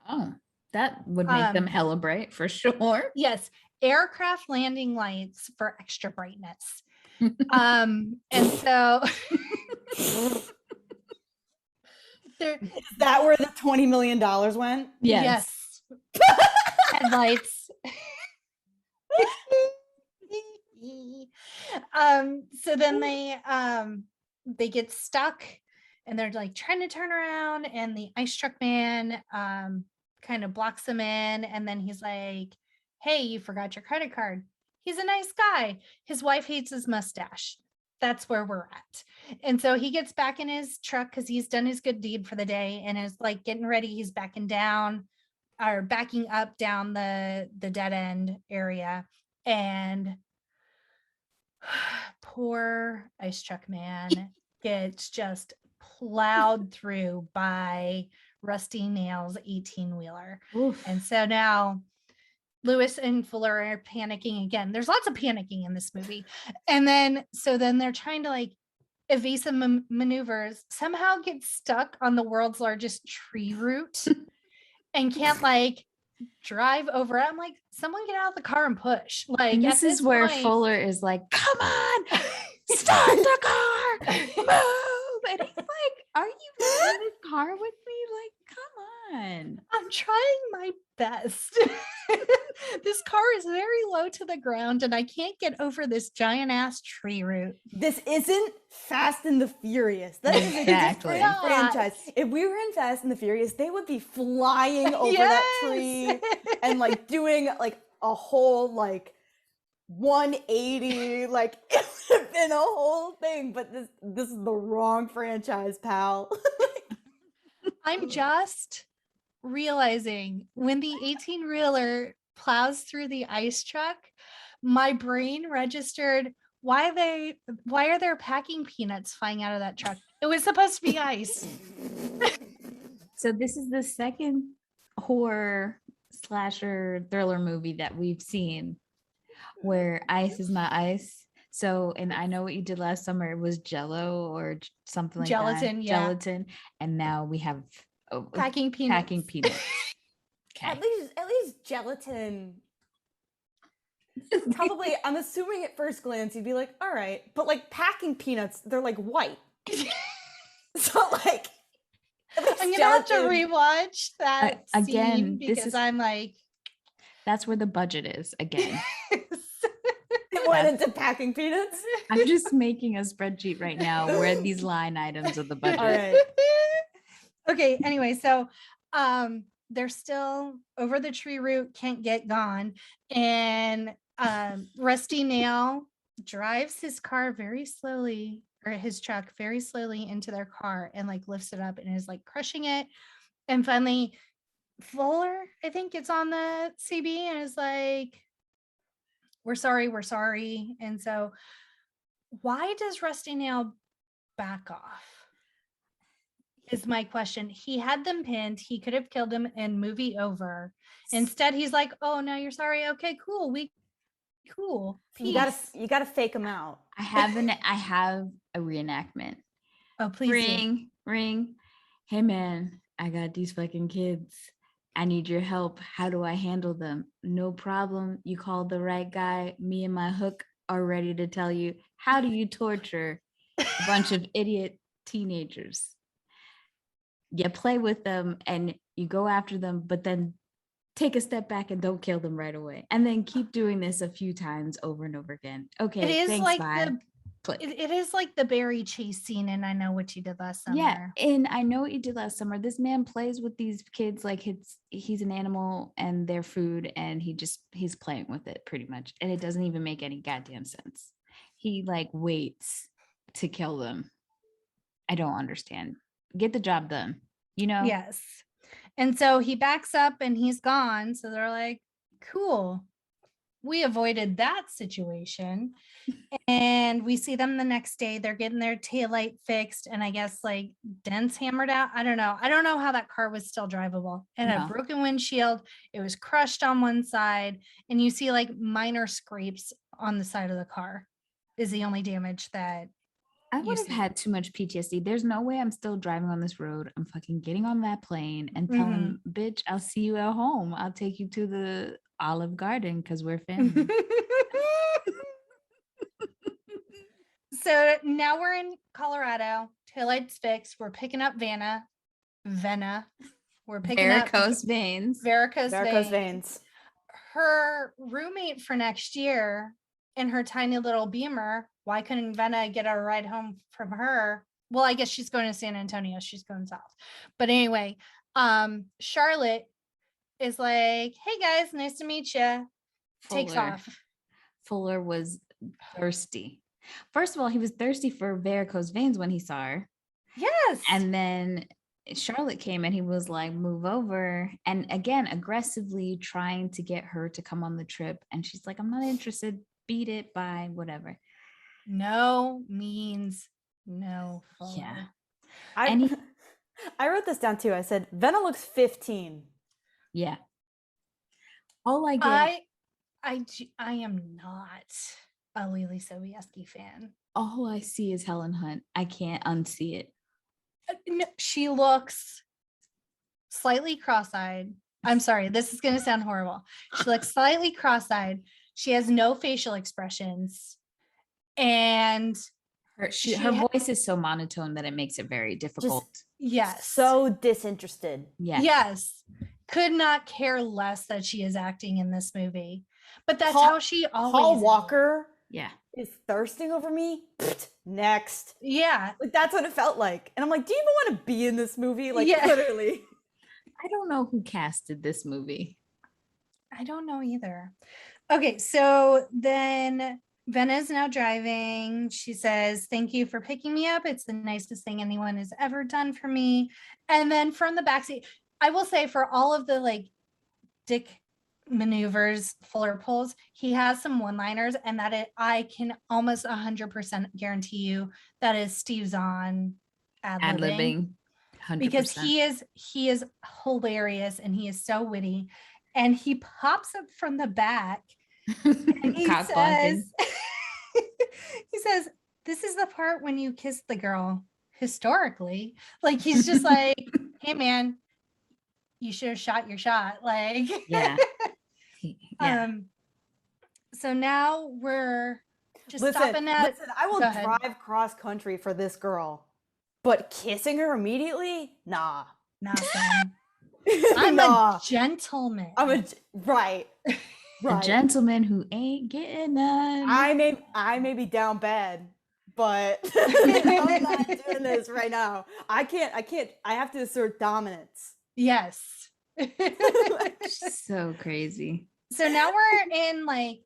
Oh, that would make them hella bright for sure. Yes, aircraft landing lights for extra brightness. And so is that where the $20 million went? Yes. Headlights. So then they get stuck and they're like trying to turn around, and the ice truck man kind of blocks them in, and then he's like, hey, you forgot your credit card. He's a nice guy. His wife hates his mustache. That's where we're at. And so he gets back in his truck because he's done his good deed for the day and is like getting ready. He's backing up down the dead end area. And poor ice truck man gets just plowed through by Rusty Nail's 18-wheeler. And so now Lewis and Fuller are panicking again. There's lots of panicking in this movie. And then they're trying to like evasive maneuvers, somehow get stuck on the world's largest tree root and can't like drive over it. I'm like, someone get out of the car and push. Like, and this is where Fuller is like, come on, start the car, move. And he's like, are you in this car with me? Like, come on. I'm trying my best. This car is very low to the ground and I can't get over this giant ass tree root. This isn't Fast and the Furious. That is a different franchise. If we were in Fast and the Furious, they would be flying over that tree and like doing like a whole like 180, like it would have been a whole thing. But this is the wrong franchise, pal. I'm just realizing when the 18-wheeler plows through the ice truck, my brain registered why are there packing peanuts flying out of that truck? It was supposed to be ice. So this is the second horror slasher thriller movie that we've seen where ice is not ice. So, and I know what you did last summer, it was Jello or something like gelatin, that. yeah. Gelatin. And now we have packing peanuts. Okay. At least gelatin. Probably, I'm assuming at first glance you'd be like, all right, but like packing peanuts, they're like white. So like, I'm gonna have to rewatch that again, scene because I'm like, that's where the budget is again. It went into packing peanuts. I'm just making a spreadsheet right now where these line items of the budget. All right. Okay. Anyway, so they're still over the tree root, can't get gone, and Rusty Nail drives his car very slowly, or his truck very slowly into their car and like lifts it up and is like crushing it. And finally, Fuller, I think, gets on the CB and is like, we're sorry. And so why does Rusty Nail back off? Is my question. He had them pinned. He could have killed them and movie over. Instead, he's like, oh, no, you're sorry. Okay, cool. Cool. Peace. You gotta fake them out. I have a reenactment. Oh, please. Ring. Hey man, I got these fucking kids. I need your help. How do I handle them? No problem. You called the right guy. Me and my hook are ready to tell you. How do you torture a bunch of idiot teenagers? You play with them and you go after them, but then take a step back and don't kill them right away. And then keep doing this a few times over and over again. Okay. It is thanks, like bye. it is like the Barry chase scene and I Know What You Did Last Summer. Yeah, and I Know What You Did Last Summer. This man plays with these kids like he's an animal and their food, and he's playing with it pretty much. And it doesn't even make any goddamn sense. He like waits to kill them. I don't understand. Get the job done, you know? Yes. And so he backs up and he's gone. So they're like, cool. We avoided that situation. And we see them the next day. They're getting their taillight fixed. And I guess like dents hammered out. I don't know how that car was still drivable. It had a broken windshield. It was crushed on one side. And you see like minor scrapes on the side of the car is the only damage that I would have had too much PTSD. There's no way I'm still driving on this road. I'm fucking getting on that plane and telling, bitch, I'll see you at home. I'll take you to the Olive Garden because we're family. So now we're in Colorado. Taillights fixed. We're picking up Vanna. We're picking varicose up veins. Varicose veins. Her roommate for next year in her tiny little Beamer. Why couldn't Vanna get a ride home from her? Well, I guess she's going to San Antonio. She's going south. But anyway, Charlotte is like, hey guys, nice to meet you. Takes off. Fuller was thirsty. First of all, he was thirsty for varicose veins when he saw her. Yes. And then Charlotte came and he was like, move over. And again, aggressively trying to get her to come on the trip. And she's like, I'm not interested. Beat it by whatever. No means no. Fuller. Yeah. I wrote this down too. I said, Vanna looks 15. Yeah. All I get. I am not a Leelee Sobieski fan. All I see is Helen Hunt. I can't unsee it. No, she looks slightly cross-eyed. I'm sorry, this is going to sound horrible. She looks slightly cross-eyed. She has no facial expressions. And her voice is so monotone that it makes it very difficult. Yes. So disinterested. Yeah. Yes. Could not care less that she is acting in this movie. But that's how she always Paul Walker is thirsting over me. Next. Yeah. Like that's what it felt like. And I'm like, do you even want to be in this movie? Like literally. I don't know who casted this movie. I don't know either. Okay, so then Vanna's now driving. She says, thank you for picking me up. It's the nicest thing anyone has ever done for me. And then from the backseat, I will say for all of the like dick maneuvers Fuller pulls, he has some one-liners, and I can almost 100% guarantee you that is Steve Zahn ad-libbing. 100%. Because he is hilarious and he is so witty, and he pops up from the back and he says he says, this is the part when you kiss the girl historically. Like he's just like, hey man, you should have shot your shot. Like, Yeah. Yeah. So now we're just Listen, stopping at. listen, I will Go ahead. drive cross country for this girl, but kissing her immediately? Nah. Nothing. I'm Nah. a gentleman. Right. A gentleman who ain't getting none. I may be down bad, but I'm not doing this right now. I have to assert dominance. Yes. So crazy. So now we're in like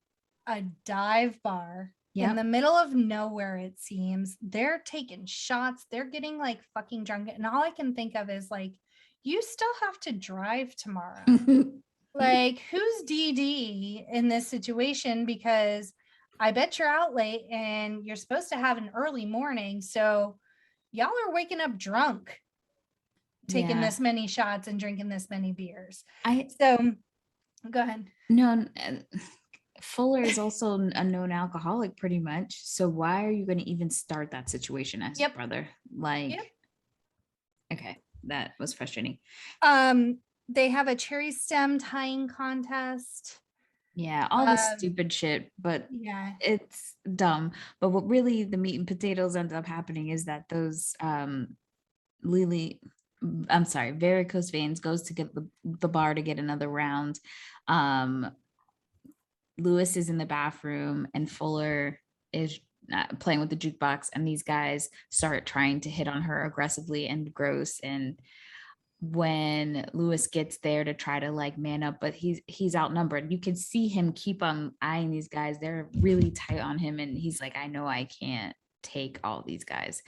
a dive bar in the middle of nowhere, it seems. They're taking shots. They're getting like fucking drunk. And all I can think of is like, you still have to drive tomorrow. Like, who's DD in this situation? Because I bet you're out late and you're supposed to have an early morning. So y'all are waking up drunk, taking this many shots and drinking this many beers. So go ahead. No, Fuller is also a known alcoholic pretty much. So why are you going to even start that situation as his brother? Like, okay, that was frustrating. They have a cherry stem tying contest. Yeah, all this stupid shit, but it's dumb. But what really the meat and potatoes ends up happening is that those varicose veins goes to get the bar to get another round. Lewis is in the bathroom and Fuller is playing with the jukebox, and these guys start trying to hit on her aggressively and gross. And when Lewis gets there to try to like man up, but he's outnumbered. You can see him keep on eyeing these guys. They're really tight on him, and he's like, I know I can't take all these guys.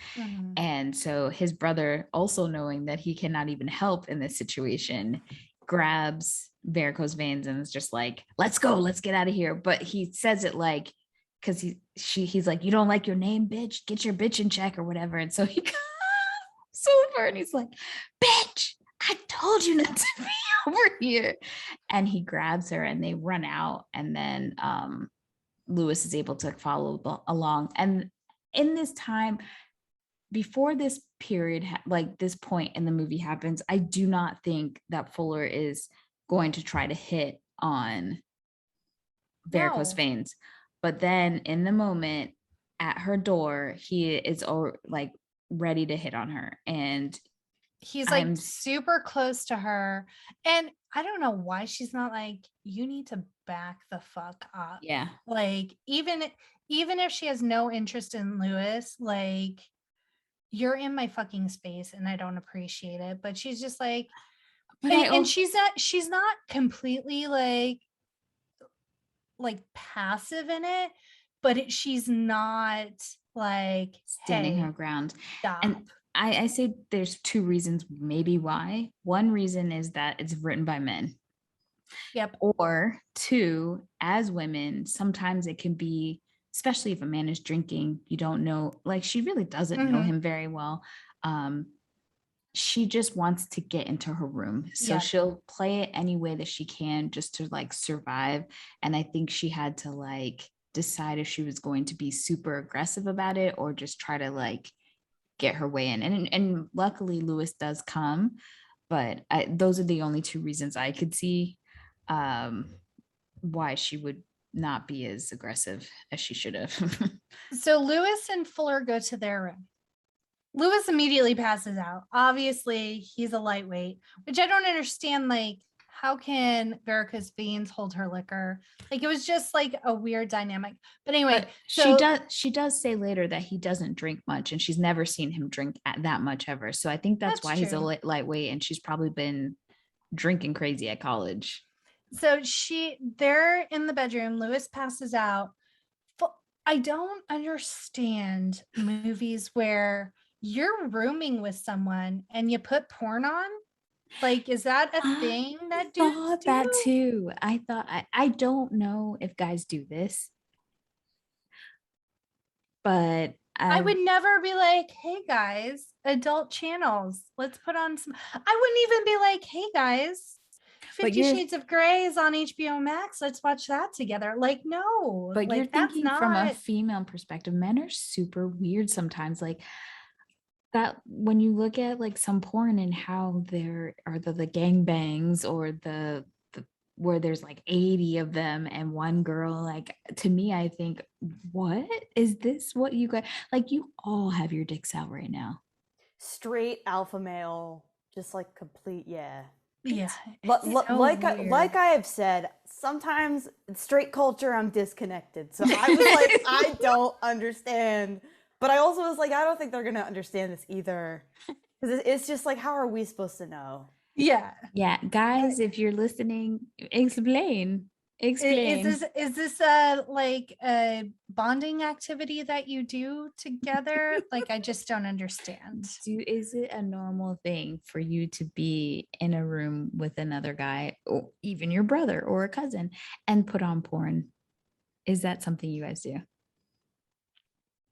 And so his brother, also knowing that he cannot even help in this situation, grabs varicose veins and is just like, let's go, let's get out of here. But he says it like, because he's like, you don't like your name, bitch, get your bitch in check or whatever. And so he comes over and he's like, bitch, I told you not to be over here. And he grabs her and they run out. And then Lewis is able to follow along. And in this time, before this period, like this point in the movie happens, I do not think that Fuller is going to try to hit on varicose veins. But then in the moment at her door, he is like ready to hit on her. And he's like super close to her. And I don't know why she's not like, you need to back the fuck up. Yeah. Like, even if she has no interest in Lewis, like, you're in my fucking space and I don't appreciate it. But she's just like, and she's not completely like passive in it, but she's not like standing her ground. Stop. And I say there's two reasons maybe why. One reason is that it's written by men. Yep. Or two, as women, sometimes it can be, especially if a man is drinking, you don't know, like she really doesn't know him very well. She just wants to get into her room. So she'll play it any way that she can just to like survive. And I think she had to like decide if she was going to be super aggressive about it or just try to like get her way in. And luckily Lewis does come, but those are the only two reasons I could see why she would not be as aggressive as she should have. So Lewis and Fuller go to their room. Lewis immediately passes out. Obviously, he's a lightweight, which I don't understand. Like, how can varicose veins hold her liquor? Like, it was just like a weird dynamic. But anyway, she does say later that he doesn't drink much, and she's never seen him drink that much ever. So I think that's why true. He's a lightweight, and she's probably been drinking crazy at college. So they're in the bedroom. Lewis passes out. I don't understand movies where you're rooming with someone and you put porn on. Like, is that a thing that dudes thought do? that too. I thought I don't know if guys do this, but I would never be like, hey guys, adult channels, let's put on some. I wouldn't even be like, hey guys, 50 Shades of Grey is on HBO Max, let's watch that together. Like, no. But like, you're thinking from a female perspective. Men are super weird sometimes. Like, that when you look at like some porn and how there are the gangbangs or the where there's like 80 of them and one girl, like to me, I think, what is this? What you got? Like you all have your dicks out right now. Straight alpha male, just like complete, yeah. Yeah. Like it's so like weird. like I have said, sometimes in straight culture I'm disconnected. So I was like, I don't understand. But I also was like, I don't think they're gonna understand this either. Because it's just like, how are we supposed to know? Yeah. Yeah, guys, if you're listening, explain. Explain. Is this like a bonding activity that you do together? Like I just don't understand. Is it a normal thing for you to be in a room with another guy or even your brother or a cousin and put on porn? Is that something you guys do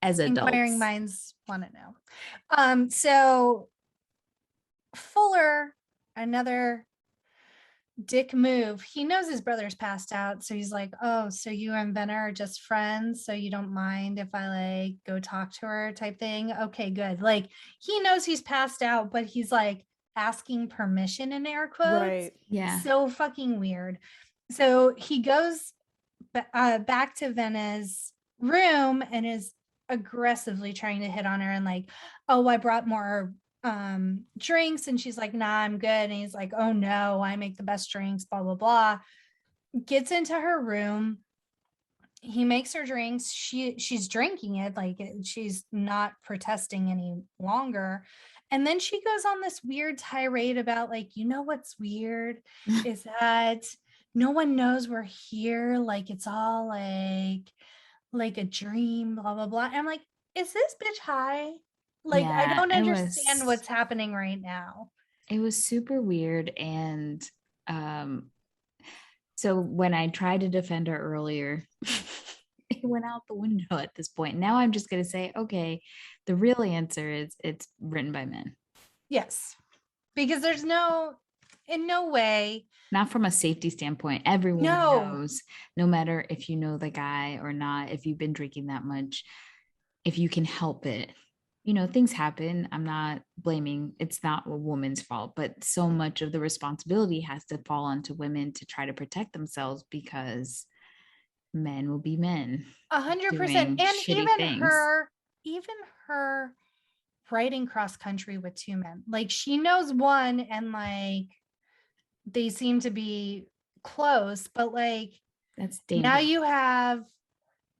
as adults? Inquiring minds want to know. So Fuller, another dick move. He knows his brother's passed out, so he's like, "Oh, so you and Benna are just friends, so you don't mind if I like go talk to her," type thing. Okay, good. Like he knows he's passed out, but he's like asking permission in air quotes. Right. Yeah. So fucking weird. So he goes back to Venna's room and is aggressively trying to hit on her and like, "Oh, I brought more drinks," and she's like, "Nah, I'm good." And he's like, "Oh no, I make the best drinks, blah blah blah." Gets into her room, he makes her drinks, she's drinking it, like she's not protesting any longer. And then she goes on this weird tirade about like, you know what's weird is that no one knows we're here, like it's all like a dream, blah blah blah. And I'm like, is this bitch high? Like, I don't understand what's happening right now. It was super weird. And so when I tried to defend her earlier, it went out the window at this point. Now I'm just going to say, okay, the real answer is it's written by men. Yes. Because there's in no way. Not from a safety standpoint. Everyone knows, no matter if you know the guy or not, if you've been drinking that much, if you can help it, things happen. I'm not blaming, it's not a woman's fault, but so much of the responsibility has to fall onto women to try to protect themselves because men will be men. 100%. And even her riding cross country with two men, like she knows one and like they seem to be close, but like that's dangerous. Now you have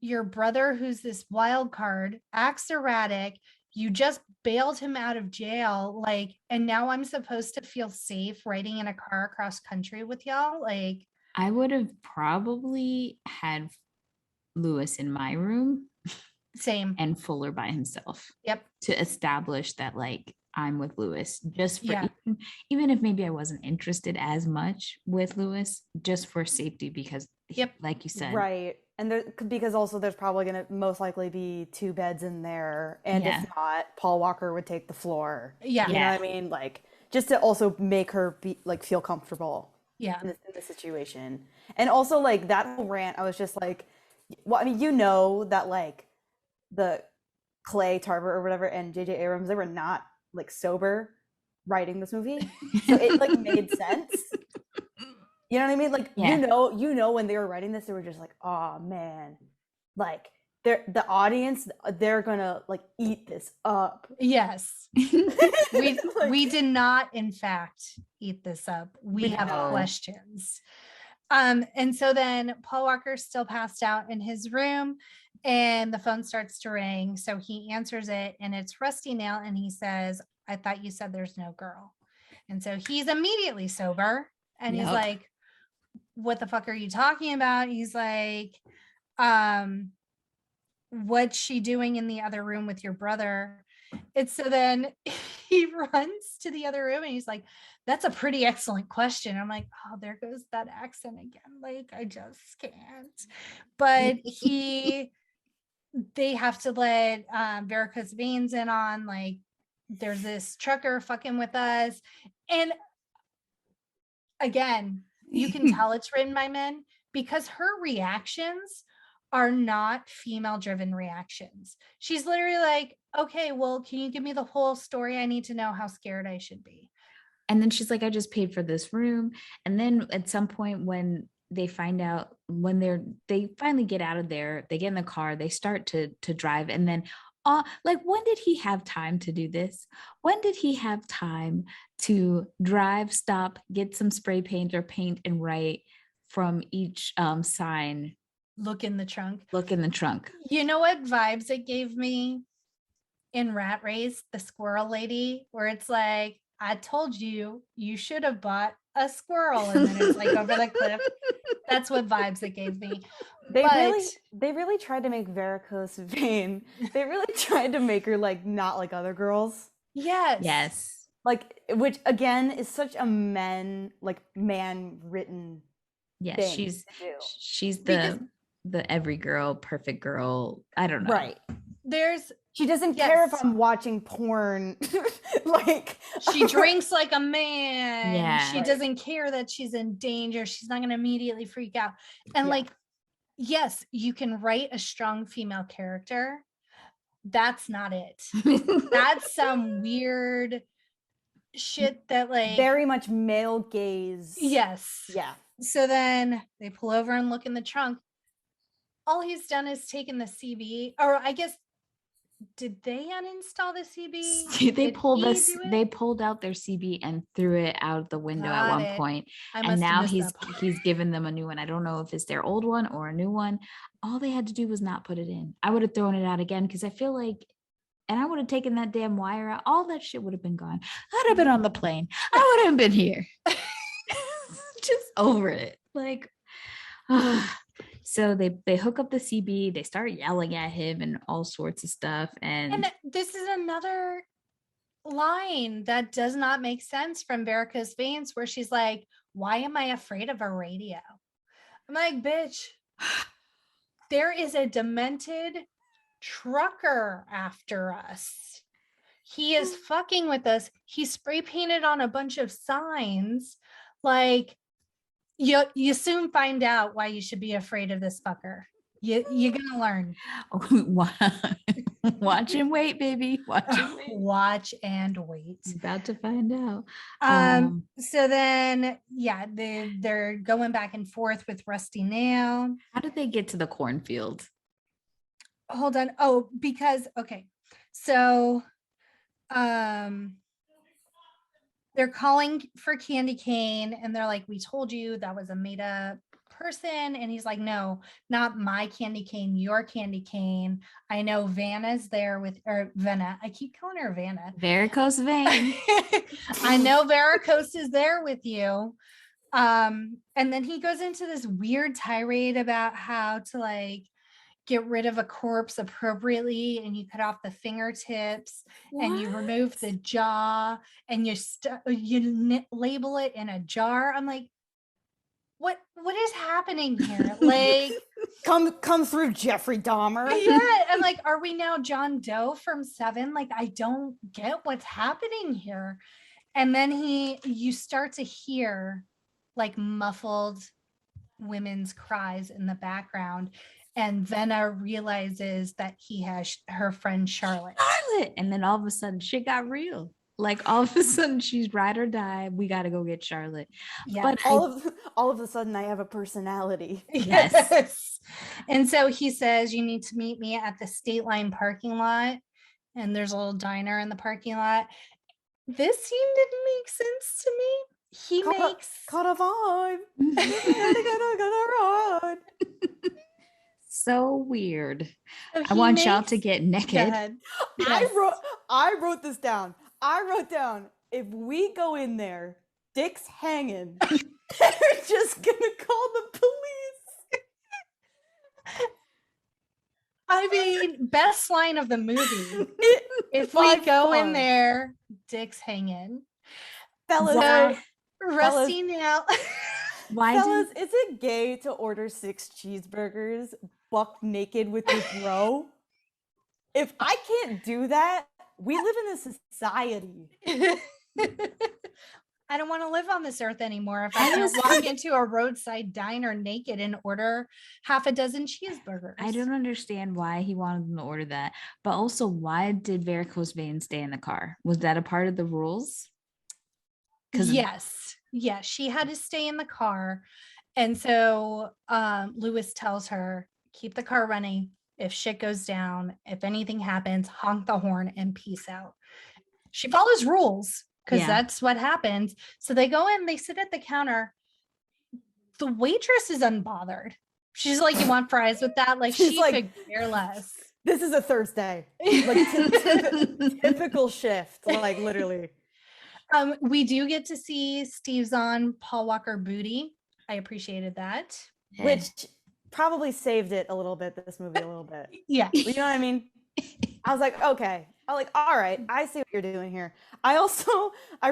your brother who's this wild card, acts erratic. You just bailed him out of jail, like, and now I'm supposed to feel safe riding in a car across country with y'all. Like, I would have probably had Lewis in my room. Same. And Fuller by himself. Yep. To establish that, like, I'm with Lewis, just for even if maybe I wasn't interested as much with Lewis, just for safety, because like you said, right. And because also there's probably going to most likely be two beds in there. And if not, Paul Walker would take the floor. Yeah. You know what I mean? Like, just to also make her feel comfortable. Yeah. In the situation. And also, like, that whole rant, I was just like, well, I mean, that, like, the Clay, Tarver, or whatever, and J.J. Abrams, they were not, like, sober writing this movie. So it, like, made sense. You know what I mean? Like, you know, when they were writing this, they were just like, oh, man. Like, the audience, they're gonna, like, eat this up. Yes. we did not, in fact, eat this up. We have questions. And so then Paul Walker's still passed out in his room and the phone starts to ring. So he answers it and it's Rusty Nail. And he says, "I thought you said there's no girl." And so he's immediately sober and he's like, "What the fuck are you talking about?" He's like, "What's she doing in the other room with your brother?" And so then he runs to the other room and he's like, "That's a pretty excellent question." I'm like, oh, there goes that accent again. Like, I just can't. But they have to let varicose veins in on, like, there's this trucker fucking with us. And again, you can tell it's written by men because her reactions are not female driven reactions. She's literally like, okay, well, can you give me the whole story? I need to know how scared I should be. And then she's like, I just paid for this room. And then at some point when they find out, when they finally get out of there, they get in the car, they start to drive. And then like, when did he have time to do this? When did he have time to drive, stop, get some spray paint or paint and write from each sign? Look in the trunk. Look in the trunk. You know what vibes it gave me in Rat Race, the squirrel lady, where it's like, I told you, you should have bought a squirrel. And then it's like over the cliff. That's what vibes it gave me. They really tried to make Varicose vain. They really tried to make her like not like other girls. Yes. Like, which again is such a man written. Yes, she's the every girl, perfect girl. I don't know. Right. She doesn't care if I'm watching porn. Like, she drinks like a man. Yeah. She doesn't care that she's in danger. She's not going to immediately freak out. And like, yes, you can write a strong female character. That's not it. That's some weird shit that like very much male gaze. Yes. Yeah. So then they pull over and look in the trunk. All he's done is taken the CB, or I guess, did they uninstall the CB? They pulled out their CB and threw it out the window at one point. And now he's given them a new one. I don't know if it's their old one or a new one. All they had to do was not put it in. I would have thrown it out again because I feel like, and I would have taken that damn wire out. All that shit would have been gone. I'd have been on the plane. I would have been here. Just over it. Like, so they hook up the CB, they start yelling at him and all sorts of stuff. And this is another line that does not make sense from Verica's veins, where she's like, why am I afraid of a radio? I'm like, bitch, there is a demented trucker after us. He is fucking with us. He spray painted on a bunch of signs. Like, you soon find out why you should be afraid of this fucker. You're gonna learn. Watch and wait, baby. Watch and wait. About to find out. So then, they're going back and forth with Rusty Nail. How did they get to the cornfield? Hold on. Oh, because so they're calling for Candy Cane, and they're like, we told you that was a made up person. And he's like, no, not my Candy Cane, your Candy Cane. I know Vanna's there Venna. I keep calling her Vanna. Varicose vein. I know Varicose is there with you. And then he goes into this weird tirade about how to like get rid of a corpse appropriately, and you cut off the fingertips and you remove the jaw and you label it in a jar. I'm like, what is happening here? Like, come through, Jeffrey Dahmer. Yeah, and like, are we now John Doe from Seven? Like, I don't get what's happening here. And then you start to hear like muffled women's cries in the background. And Venna realizes that he has her friend Charlotte. And then all of a sudden shit got real. Like all of a sudden she's ride or die. We got to go get Charlotte. Yeah. But all of a sudden I have a personality. Yes. And so he says, you need to meet me at the State Line parking lot. And there's a little diner in the parking lot. This scene didn't make sense to me. Caught a vibe. Gotta run. So weird. So I want y'all to get naked. Yes. I wrote this down. I wrote down, if we go in there, dick's hanging, they're just gonna call the police. I mean, best line of the movie. If we go in there, dick's hanging. Fellas, Rusty Nail. Fellas, is it gay to order 6 cheeseburgers buck naked with your bro? If I can't do that, we live in a society. I don't want to live on this earth anymore if I don't walk into a roadside diner naked and order half a dozen cheeseburgers. I don't understand why he wanted them to order that, but also why did varicose veins stay in the car? Was that a part of the rules? Yes, she had to stay in the car, and so Lewis tells her, keep the car running. If shit goes down, if anything happens, honk the horn and peace out. She follows rules because that's what happens. So they go in, they sit at the counter. The waitress is unbothered. She's like, you want fries with that? Like, she like, could care less. This is a Thursday. Like typical shift, like literally. We do get to see Steve Zahn, Paul Walker booty. I appreciated that. Which probably saved it a little bit, this movie a little bit. Yeah. You know what I mean? I was like, okay. I'm like, all right, I see what you're doing here. I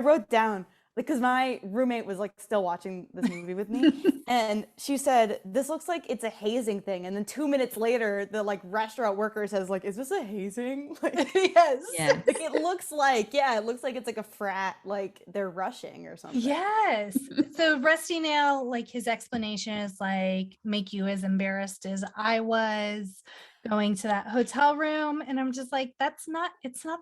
wrote down, because my roommate was like still watching this movie with me, and she said, this looks like it's a hazing thing. And then 2 minutes later, the like restaurant worker says, like, is this a hazing? Like, yes. Like it looks like it's like a frat, like they're rushing or something. Yes. So Rusty Nail, like his explanation is like, make you as embarrassed as I was going to that hotel room. And I'm just like, it's not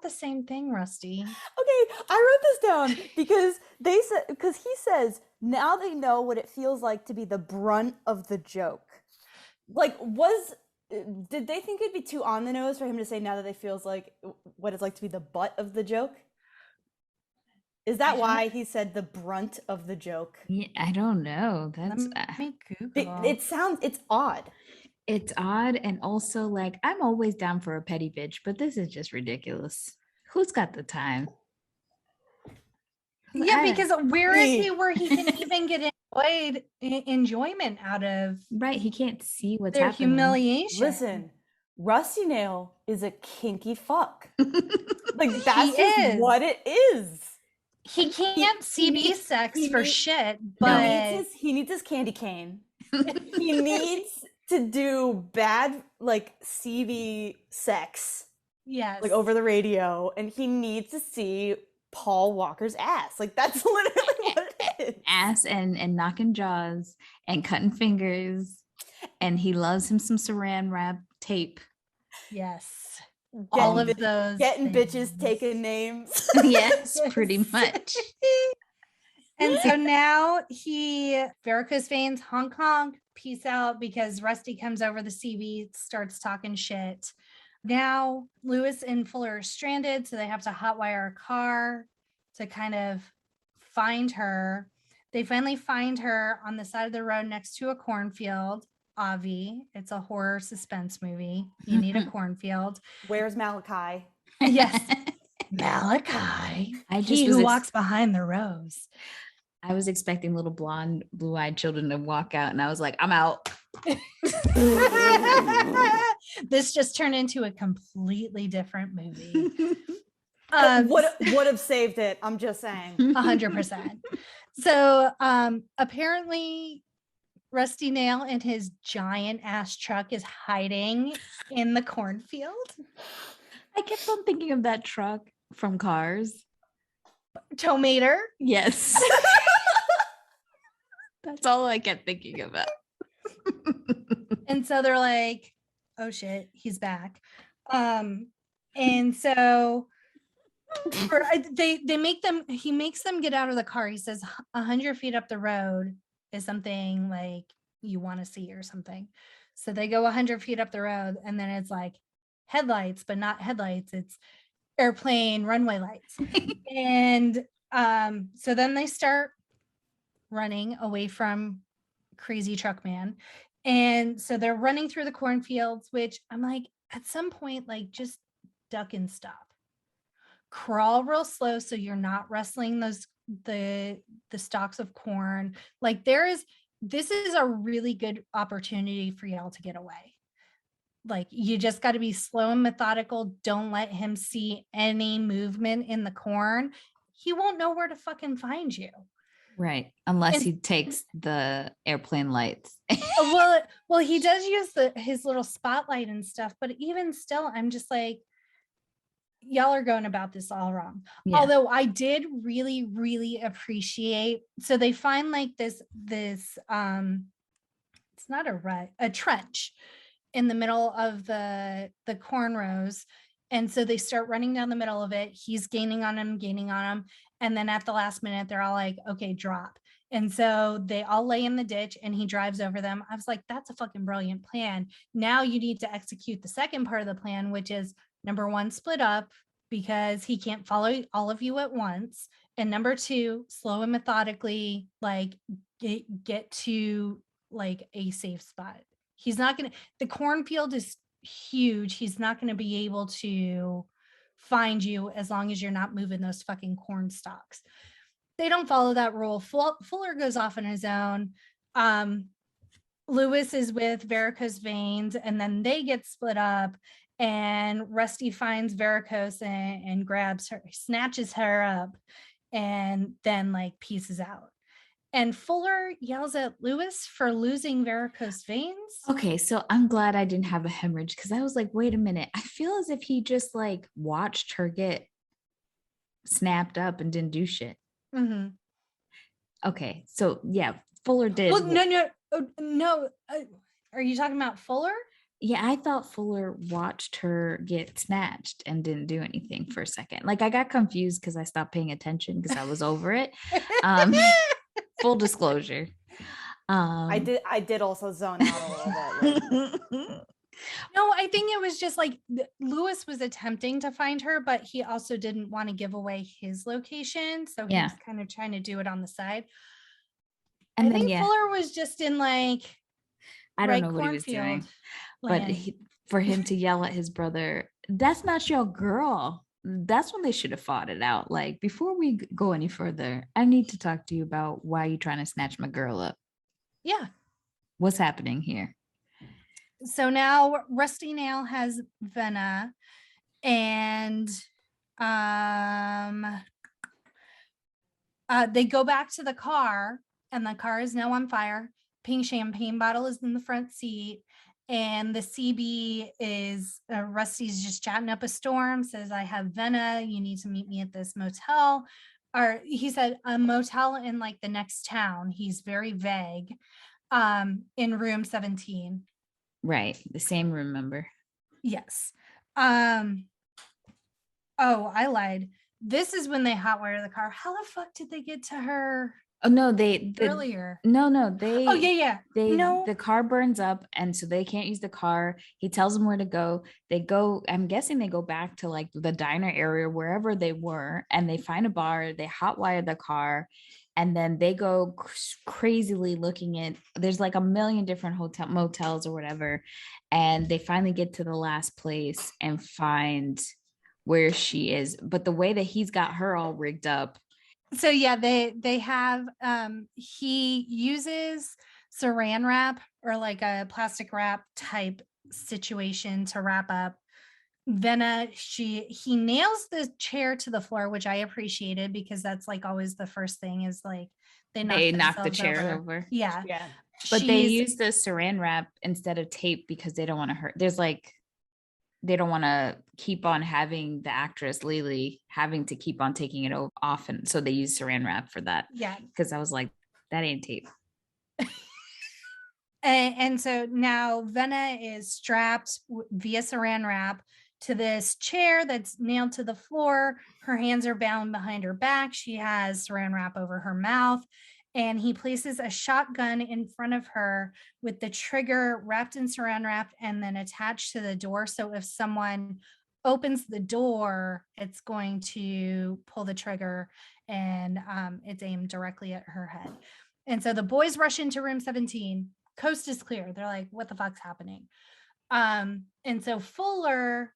the same thing, Rusty. Okay, I wrote this down because he says, now they know what it feels like to be the brunt of the joke. Like, did they think it'd be too on the nose for him to say now that they feels like what it's like to be the butt of the joke? Is that why he said the brunt of the joke? Yeah, I don't know. That's it's odd. It's odd, and also like I'm always down for a petty bitch, but this is just ridiculous. Who's got the time? Yeah, because where is he where he can even get enjoyment out of? Right, he can't see what's their happening. Humiliation. Listen, Rusty Nail is a kinky fuck. Like that's just what it is. He can't CB sex for shit, but he needs his candy cane. He needs to do bad like CV sex. Yes. Like over the radio, and he needs to see Paul Walker's ass. Like that's literally what it is. Ass and knocking jaws and cutting fingers. And he loves him some saran wrap tape. Yes. All of those getting bitches taking names. Yes, pretty much. And so now varicose veins, honk honk, peace out, because Rusty comes over the CV, starts talking shit. Now Lewis and Fuller are stranded, so they have to hotwire a car to kind of find her. They finally find her on the side of the road next to a cornfield. Avi, it's a horror suspense movie. You need a cornfield. Where's Malachi? Yes. Malachi. He who walks behind the rose. I was expecting little blonde, blue-eyed children to walk out, and I was like, I'm out. This just turned into a completely different movie. Would have saved it. I'm just saying. 100%. So apparently Rusty Nail in his giant ass truck is hiding in the cornfield. I kept on thinking of that truck from Cars. Tomater. Yes. That's all I kept thinking about. And so they're like, oh shit, he's back. And so he makes them get out of the car. He says 100 feet up the road is something like you want to see or something. So they go 100 feet up the road, and then it's like headlights, but not headlights. It's airplane runway lights. And so then they start running away from crazy truck man. And so they're running through the cornfields, which I'm like, at some point, like just duck and stop. Crawl real slow so you're not wrestling the stalks of corn. Like this is a really good opportunity for y'all to get away. Like you just got to be slow and methodical. Don't let him see any movement in the corn. He won't know where to fucking find you. Right. Unless he takes the airplane lights. well, he does use his little spotlight and stuff, but even still, I'm just like, y'all are going about this all wrong. Yeah. Although I did really, really appreciate, so they find like this it's not a rut, a trench in the middle of the corn rows. And so they start running down the middle of it. He's gaining on him. And then at the last minute, they're all like, okay, drop. And so they all lay in the ditch and he drives over them. I was like, that's a fucking brilliant plan. Now you need to execute the second part of the plan, which is number one, split up because he can't follow all of you at once. And number two, slow and methodically, like get to like a safe spot. He's not going to, the cornfield is huge. He's not going to be able to find you as long as you're not moving those fucking corn stalks. They don't follow that rule. Fuller goes off on his own. Lewis is with varicose veins, and then they get split up, and Rusty finds varicose and grabs her, snatches her up, and then like pieces out. And Fuller yells at Lewis for losing varicose veins. Okay, so I'm glad I didn't have a hemorrhage because I was like, wait a minute. I feel as if he just like watched her get snapped up and didn't do shit. Mm-hmm. Okay, so yeah, Fuller did. Well, no. Are you talking about Fuller? Yeah, I thought Fuller watched her get snatched and didn't do anything for a second. Like I got confused because I stopped paying attention because I was over it. Full disclosure. I did also zone out a little bit. No, I think it was just like Lewis was attempting to find her, but he also didn't want to give away his location. So he was kind of trying to do it on the side. And I think Fuller was just in like, I don't know what he was doing, but for him to yell at his brother, that's not your girl. That's when they should have fought it out. Like, before we go any further, I need to talk to you about why you're trying to snatch my girl up. Yeah. What's happening here? So now Rusty Nail has Venna, and they go back to the car, and the car is now on fire. Pink champagne bottle is in the front seat. And the CB is Rusty's just chatting up a storm, says, I have Venna. You need to meet me at this motel. Or he said a motel in like the next town. He's very vague. In room 17. Right. The same room number. Yes. Oh, I lied. This is when they hotwire the car. How the fuck did they get to her? Oh no, earlier. No, they. Oh yeah. The car burns up, and so they can't use the car. He tells them where to go. They go. I'm guessing they go back to like the diner area, wherever they were, and they find a bar. They hotwire the car, and then they go crazily looking at. There's like a million different motels or whatever, and they finally get to the last place and find where she is. But the way that he's got her all rigged up. So yeah, they have he uses saran wrap or like a plastic wrap type situation to wrap up Venna. He nails the chair to the floor, which I appreciated because that's like always the first thing is like they knock the chair over. Yeah. But they use the saran wrap instead of tape because they don't want to hurt. There's like they don't want to keep on having the actress Leelee having to keep on taking it off. And so they use saran wrap for that. Yeah. Because I was like, that ain't tape. and so now Venna is strapped via saran wrap to this chair that's nailed to the floor. Her hands are bound behind her back. She has saran wrap over her mouth. And he places a shotgun in front of her with the trigger wrapped in saran wrap and then attached to the door. So if someone opens the door, it's going to pull the trigger and it's aimed directly at her head. And so the boys rush into room 17. Coast is clear. They're like, what the fuck's happening? And so Fuller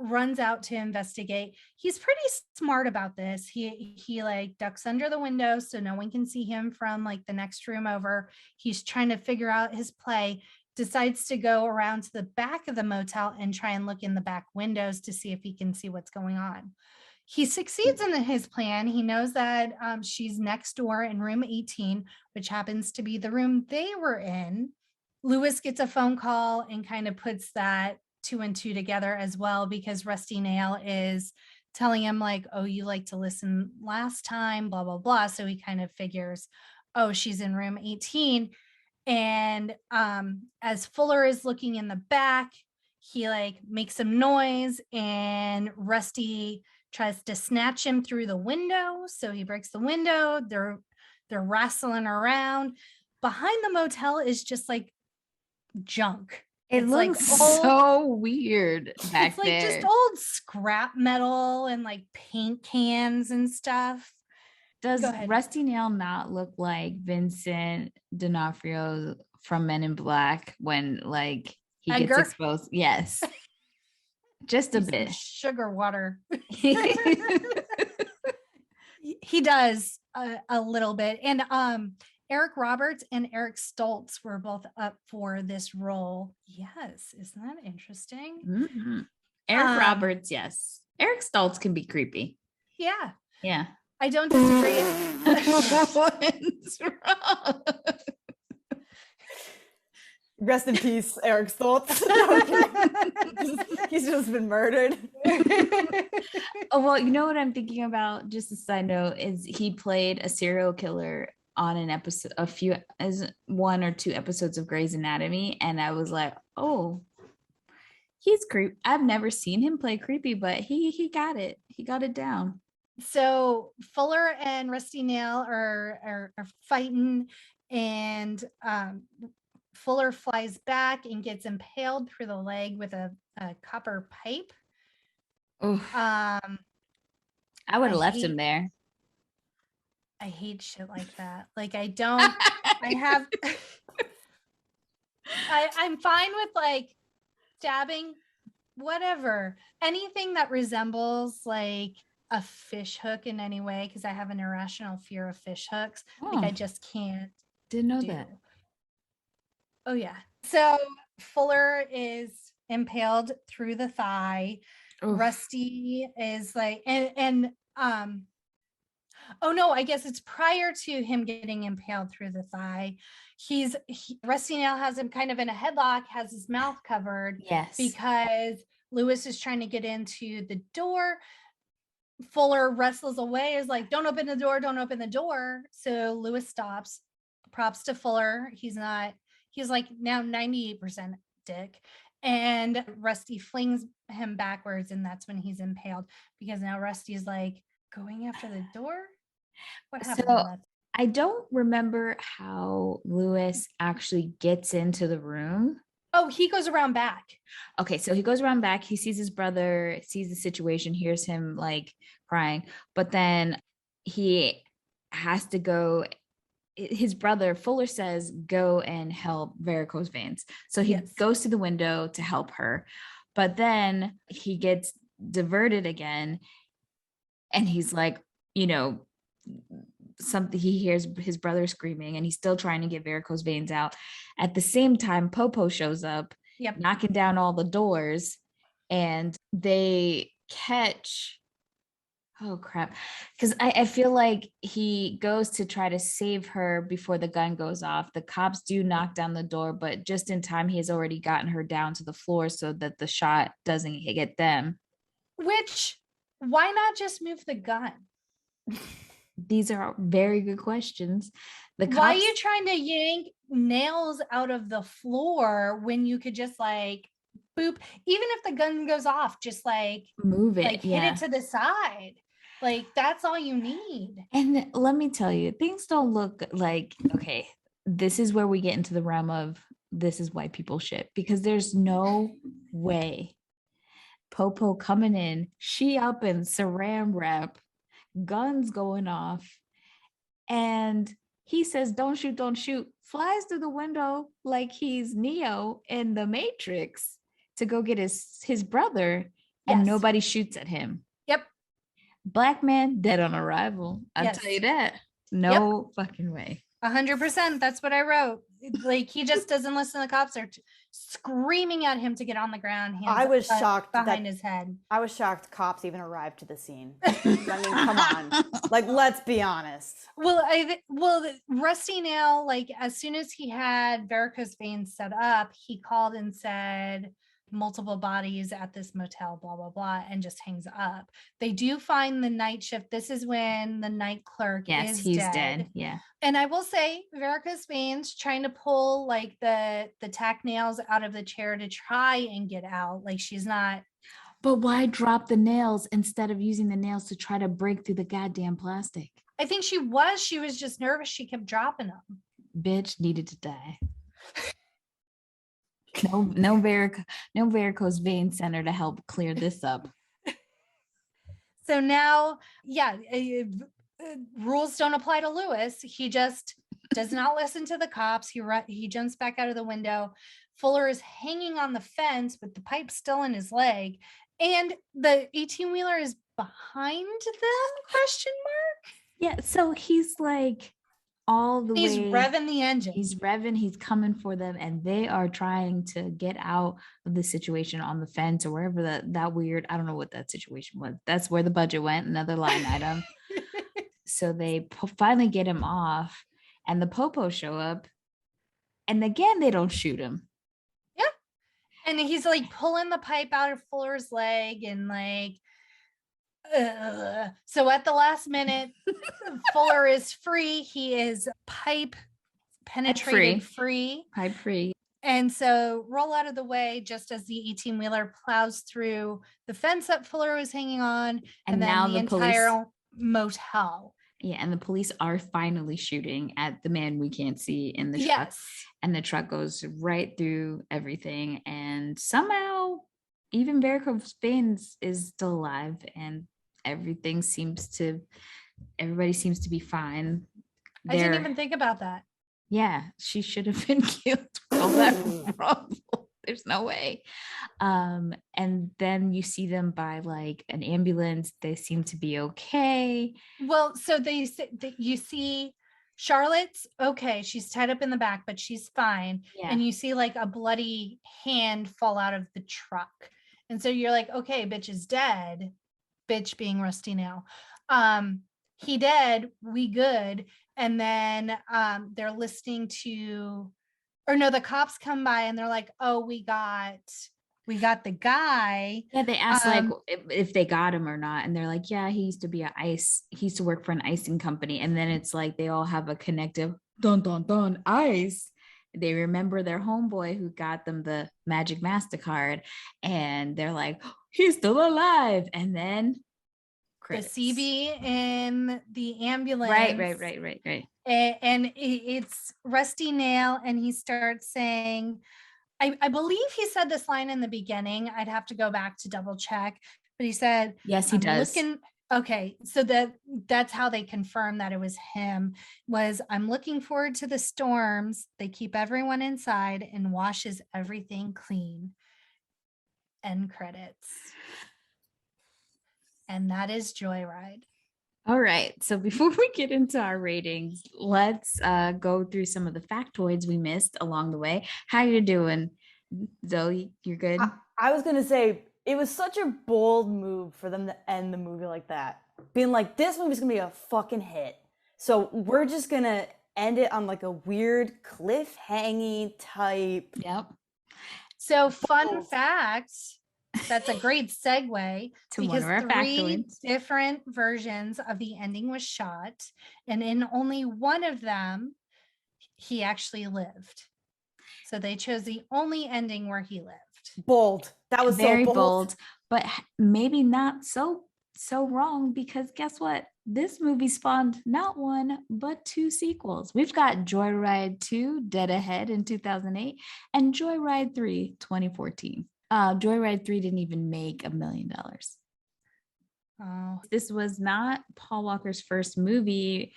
runs out to investigate. He's pretty smart about this. He like ducks under the window so no one can see him from like the next room over. He's trying to figure out his play, decides to go around to the back of the motel and try and look in the back windows to see if he can see what's going on. He succeeds in his plan. He knows that she's next door in room 18, which happens to be the room they were in. Lewis gets a phone call and kind of puts that two and two together as well, because Rusty Nail is telling him like, oh, you like to listen last time, blah, blah, blah. So he kind of figures, oh, she's in room 18. And as Fuller is looking in the back, he like makes some noise and Rusty tries to snatch him through the window. So he breaks the window. They're wrestling around. Behind the motel is just like junk. It It's looks like old, so weird back it's like there. just old scrap metal and like paint cans and stuff. Does Go ahead. Rusty Nail not look like Vincent D'Onofrio from Men in Black when like he Edgar? gets exposed? Yes. Just a Some bit. sugar water. He does a little bit. And Eric Roberts and Eric Stoltz were both up for this role. Yes. Isn't that interesting? Mm-hmm. Eric Roberts, yes. Eric Stoltz can be creepy. Yeah. Yeah. I don't disagree. What's wrong? Rest in peace, Eric Stoltz. He's just been murdered. Oh, well, you know what I'm thinking about? Just a side note is he played a serial killer on an episode, one or two episodes of Grey's Anatomy, and I was like, oh, he's creepy. I've never seen him play creepy, but he got it. He got it down. So Fuller and Rusty Nail are fighting, and Fuller flies back and gets impaled through the leg with a copper pipe. Oof. I would have left him there. I hate shit like that. Like I don't. I'm fine with like stabbing, whatever, anything that resembles like a fish hook in any way, because I have an irrational fear of fish hooks. Like I just can't. Didn't know that. Oh yeah. So Fuller is impaled through the thigh. Oof. Rusty is like, and oh no, I guess it's prior to him getting impaled through the thigh. Rusty Nail has him kind of in a headlock, has his mouth covered. Yes. Because Lewis is trying to get into the door. Fuller wrestles away, is like, don't open the door, don't open the door. So Lewis stops. Props to Fuller. He's like now 98% dick. And Rusty flings him backwards, and that's when he's impaled, because now Rusty's like going after the door. What happened? So I don't remember how Lewis actually gets into the room. Oh, he goes around back. Okay, so he goes around back. He sees his brother, sees the situation, hears him like crying, but then he has to go. His brother, Fuller, says, go and help varicose veins. So he goes to the window to help her, but then he gets diverted again. And he's like, he hears his brother screaming, and he's still trying to get varicose veins out. At the same time, Popo shows up, knocking down all the doors, and they catch, oh crap, because I feel like he goes to try to save her before the gun goes off. The cops do knock down the door, but just in time, he has already gotten her down to the floor so that the shot doesn't get them. Which, why not just move the gun? These are very good questions. Why are you trying to yank nails out of the floor when you could just like boop? Even if the gun goes off, just like move it, like hit it to the side. Like that's all you need. And let me tell you, things don't look like, okay, this is where we get into the realm of this is white people shit, because there's no way Popo coming in, she up in saran wrap, guns going off, and he says, don't shoot, flies through the window like he's Neo in the Matrix to go get his brother, and nobody shoots at him. Yep. Black man dead on arrival. I'll tell you that. No fucking way. 100%. That's what I wrote. Like he just doesn't listen. The cops are screaming at him to get on the ground. I was shocked behind his head. I was shocked cops even arrived to the scene. I mean, come on. Like, let's be honest. Well, Rusty Nail, like as soon as he had varicose veins set up, he called and said, multiple bodies at this motel, blah, blah, blah, and just hangs up. They do find the night shift. This is when the night clerk is he's dead. dead. Yeah. And I will say, Verica's veins trying to pull like the tack nails out of the chair to try and get out. Like she's not. But why drop the nails instead of using the nails to try to break through the goddamn plastic? I think she was just nervous. She kept dropping them. Bitch needed to die. No varicose vein center to help clear this up. So now, rules don't apply to Lewis. He just does not listen to the cops. He jumps back out of the window. Fuller is hanging on the fence with the pipe still in his leg, and the 18-wheeler is behind them? ? Yeah, so he's like all the way. He's revving the engine. He's coming for them, and they are trying to get out of the situation on the fence or wherever that weird, I don't know what that situation was. That's where the budget went, another line item. So they finally get him off, and the Popos show up, and again, they don't shoot him. Yeah. And he's like pulling the pipe out of Fuller's leg and like, so at the last minute, Fuller is free. He is pipe penetrated free. Pipe free. And so roll out of the way just as the 18-wheeler plows through the fence that Fuller was hanging on. And then now the entire motel. Yeah, and the police are finally shooting at the man we can't see in the truck. Yes. And the truck goes right through everything. And somehow even Varicose Veins is still alive, and everybody seems to be fine. I didn't even think about that. Yeah, she should have been killed. All that wrong. There's no way. And then you see them by like an ambulance. They seem to be okay. Well, so you see Charlotte's okay. She's tied up in the back, but she's fine. Yeah. And you see like a bloody hand fall out of the truck. And so you're like, okay, bitch is dead. Bitch being Rusty now. He dead, we good. And then they're listening to, or no, the cops come by and they're like, oh, we got the guy. Yeah, they asked like if they got him or not. And they're like, yeah, he used to work for an icing company. And then it's like they all have a connective dun dun dun ice. They remember their homeboy who got them the Magic MasterCard, and they're like, he's still alive. And then credits. The CB in the ambulance. Right. And it's Rusty Nail, and he starts saying, I believe he said this line in the beginning. I'd have to go back to double check, but he said, yes, he does. Okay, so that's how they confirmed that it was him. Was I'm looking forward to the storms. They keep everyone inside and washes everything clean. End credits. And that is Joyride. All right. So before we get into our ratings, let's go through some of the factoids we missed along the way. How you doing, Zoe? You're good? I was going to say, it was such a bold move for them to end the movie like that. Being like, this movie's going to be a fucking hit. So we're just going to end it on like a weird cliffhanging type. Yep. So fun fact, that's a great segue to because one of our 3 factoids. different versions of the ending was shot, and in only one of them, he actually lived. So they chose the only ending where he lived. Bold. That was very so bold, but maybe not so wrong, because guess what? This movie spawned not 1, but 2 sequels. We've got Joyride 2, Dead Ahead in 2008, and Joyride 3, 2014. Joyride 3 didn't even make $1 million. Oh. This was not Paul Walker's first movie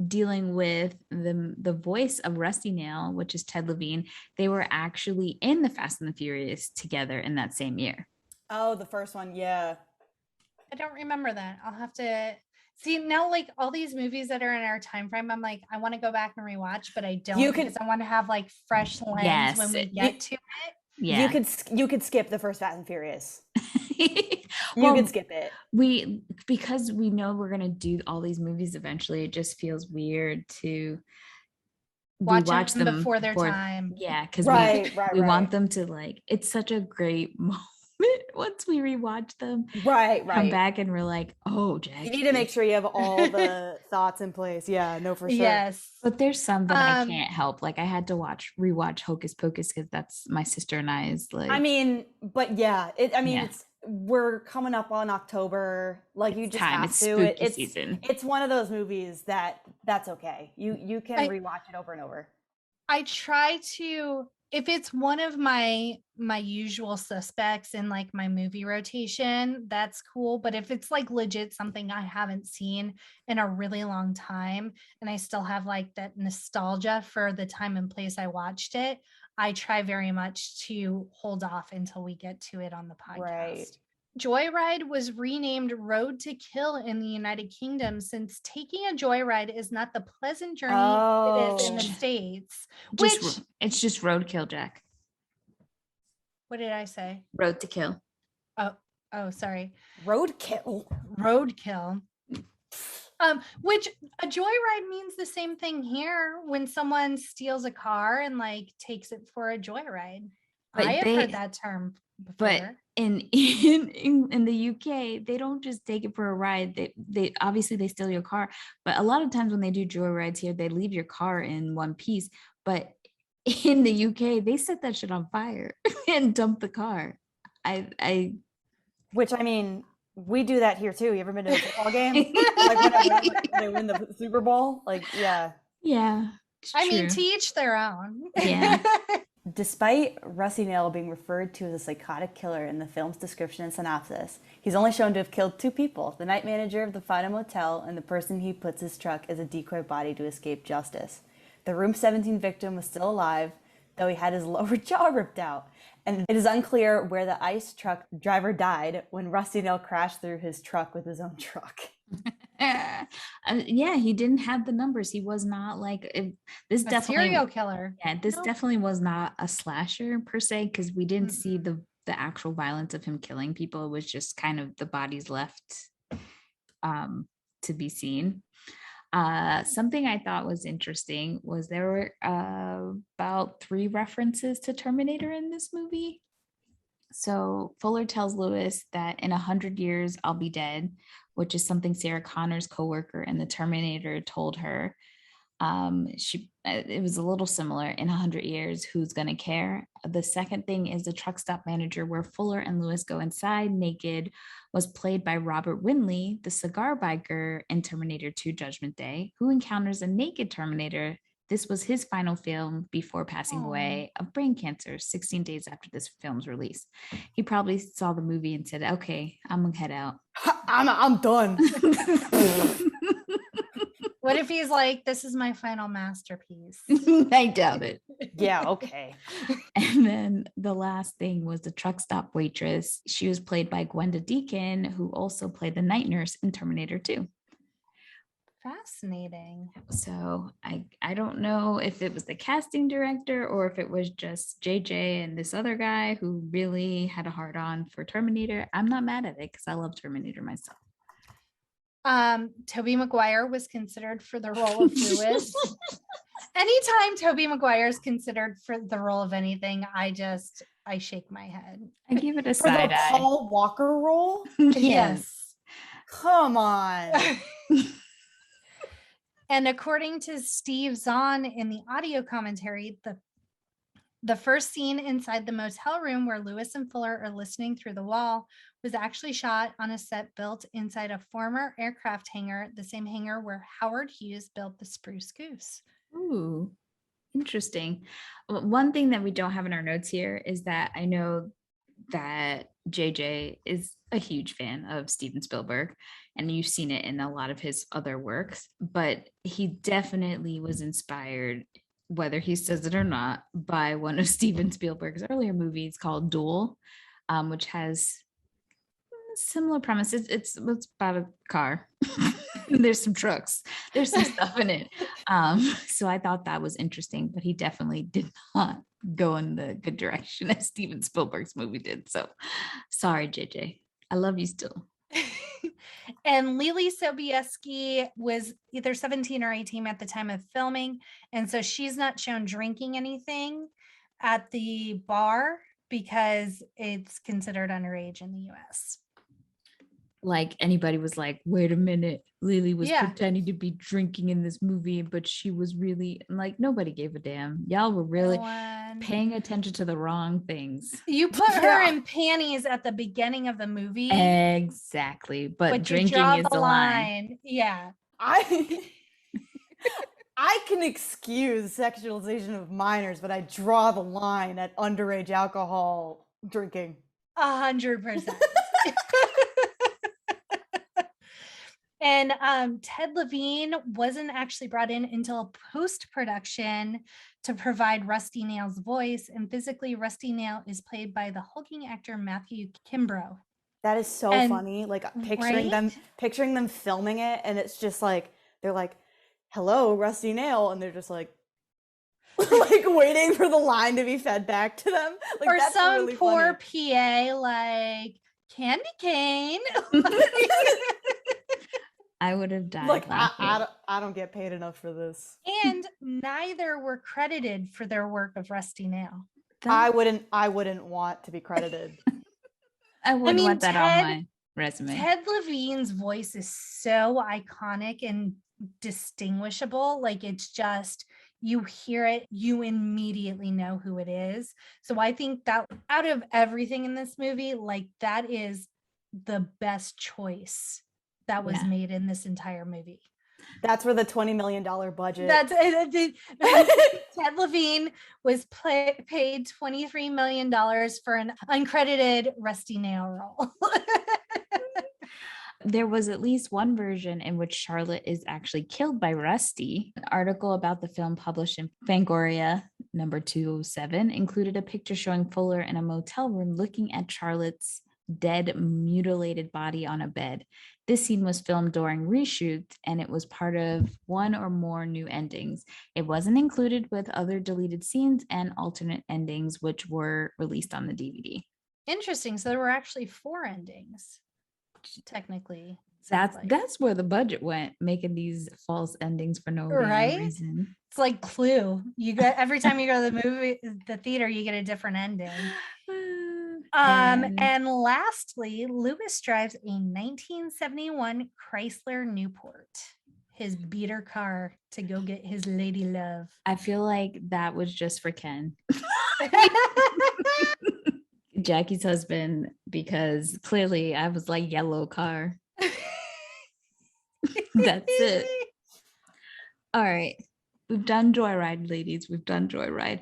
dealing with the voice of Rusty Nail, which is Ted Levine. They were actually in the Fast and the Furious together in that same year. Oh, the first one, yeah. I don't remember that. I'll have to see now. Like all these movies that are in our time frame, I'm like, I want to go back and rewatch, but I don't because I want to have like fresh lens when we get to it. Yeah, you could skip the first Fast and Furious. Well, you can skip it. Because we know we're gonna do all these movies eventually. It just feels weird to rewatch them them before their time. Yeah, because Right. we want them to like, it's such a great moment once we rewatch them. Right. Come back and we're like, oh, Jackie. You need to make sure you have all the thoughts in place. Yeah, no, for sure. Yes. But there's some that I can't help. Like I had to rewatch Hocus Pocus because that's my sister and I's like. I mean, but yeah, we're coming up on October. Like you just have it's to. Spooky season. It's one of those movies that's okay. You can rewatch it over and over. I try to, if it's one of my usual suspects in like my movie rotation, that's cool. But if it's like legit something I haven't seen in a really long time and I still have like that nostalgia for the time and place I watched it, I try very much to hold off until we get to it on the podcast. Right. Joyride was renamed Road to Kill in the United Kingdom since taking a joyride is not the pleasant journey it is in the States. It's just roadkill, Jack. What did I say? Road to Kill. Oh, sorry. Roadkill. Which a joyride means the same thing here when someone steals a car and like takes it for a joyride. I have heard that term before. But in the UK, they don't just take it for a ride. They obviously they steal your car, but a lot of times when they do joyrides here, they leave your car in one piece. But in the UK, they set that shit on fire and dump the car. Which I mean, we do that here too. You ever been to a football game? Like when they win the Super Bowl? Like, yeah. Yeah. I mean, to each their own. Yeah. Despite Rusty Nail being referred to as a psychotic killer in the film's description and synopsis, he's only shown to have killed 2 people, the night manager of the Fina Motel and the person he puts his truck as a decoy body to escape justice. The Room 17 victim was still alive, though he had his lower jaw ripped out, and it is unclear where the ICE truck driver died when Rusty Nail crashed through his truck with his own truck. Yeah, he didn't have the numbers. He was not like this. Definitely serial killer. Yeah, this definitely was not a slasher per se because we didn't see the actual violence of him killing people. It was just kind of the bodies left to be seen. Something I thought was interesting was there were about 3 references to Terminator in this movie. So Fuller tells Lewis that in 100 years, I'll be dead, which is something Sarah Connor's coworker in The Terminator told her. It was a little similar. In 100 years, who's going to care? The second thing is the truck stop manager where Fuller and Lewis go inside naked was played by Robert Winley, the cigar biker in Terminator 2 Judgment Day, who encounters a naked Terminator. This was his final film before passing away of brain cancer 16 days after this film's release. He probably saw the movie and said, okay, I'm gonna head out. I'm done. What if he's like, this is my final masterpiece? I doubt it. Yeah, okay. And then the last thing was the truck stop waitress. She was played by Gwenda Deacon, who also played the night nurse in Terminator 2. Fascinating. So I don't know if it was the casting director or if it was just JJ and this other guy who really had a hard on for Terminator. I'm not mad at it because I love Terminator myself. Tobey Maguire was considered for the role of Lewis. Anytime Tobey Maguire is considered for the role of anything, I shake my head. I give it a side eye. For the Paul Walker role? Yes. Come on. And according to Steve Zahn in the audio commentary, the first scene inside the motel room where Lewis and Fuller are listening through the wall was actually shot on a set built inside a former aircraft hangar, the same hangar where Howard Hughes built the Spruce Goose. Ooh, interesting. One thing that we don't have in our notes here is that I know that JJ is a huge fan of Steven Spielberg, and you've seen it in a lot of his other works, but he definitely was inspired, whether he says it or not, by one of Steven Spielberg's earlier movies called Dahl, which has similar premises. It's about a car. There's some trucks. There's some stuff in it. So I thought that was interesting, but he definitely did not go in the good direction as Steven Spielberg's movie did. So sorry, JJ. I love you still. And Leelee Sobieski was either 17 or 18 at the time of filming. And so she's not shown drinking anything at the bar because it's considered underage in the US. Like anybody was like, wait a minute, Lily was Yeah. pretending to be drinking in this movie, but she was really like, nobody gave a damn. Y'all were really paying attention to the wrong things. You put her in panties at the beginning of the movie. Exactly. But drinking is the line. Yeah. I can excuse sexualization of minors, but I draw the line at underage alcohol drinking. 100%. And Ted Levine wasn't actually brought in until post-production to provide Rusty Nail's voice. And physically, Rusty Nail is played by the hulking actor Matthew Kimbrough. That is so funny. Like picturing them filming it, and it's just like they're like, "Hello, Rusty Nail," and they're just like, like waiting for the line to be fed back to them. Like, or that's some really poor funny. PA like candy cane. I would have died. Like I don't get paid enough for this. And neither were credited for their work of Rusty Nail. I wouldn't want to be credited. I wouldn't want that on my resume. Ted Levine's voice is so iconic and distinguishable. Like, it's just, you hear it, you immediately know who it is. So I think that out of everything in this movie, like, that is the best choice that was made in this entire movie. That's where the $20 million budget. Ted Levine was paid $23 million for an uncredited Rusty Nail role. There was at least one version in which Charlotte is actually killed by Rusty. An article about the film published in Fangoria number 207 included a picture showing Fuller in a motel room looking at Charlotte's dead, mutilated body on a bed. This scene was filmed during reshoots, and it was part of one or more new endings. It wasn't included with other deleted scenes and alternate endings, which were released on the DVD. Interesting. So there were actually 4 endings, technically. That's where the budget went, making these false endings for no reason. It's like Clue. You get every time you go to the theater, you get a different ending. And lastly, Lewis drives a 1971 Chrysler Newport, his beater car, to go get his lady love. I feel like that was just for Ken, Jackie's husband, because clearly I was like, yellow car. That's it. All right. We've done Joyride, ladies. We've done Joyride.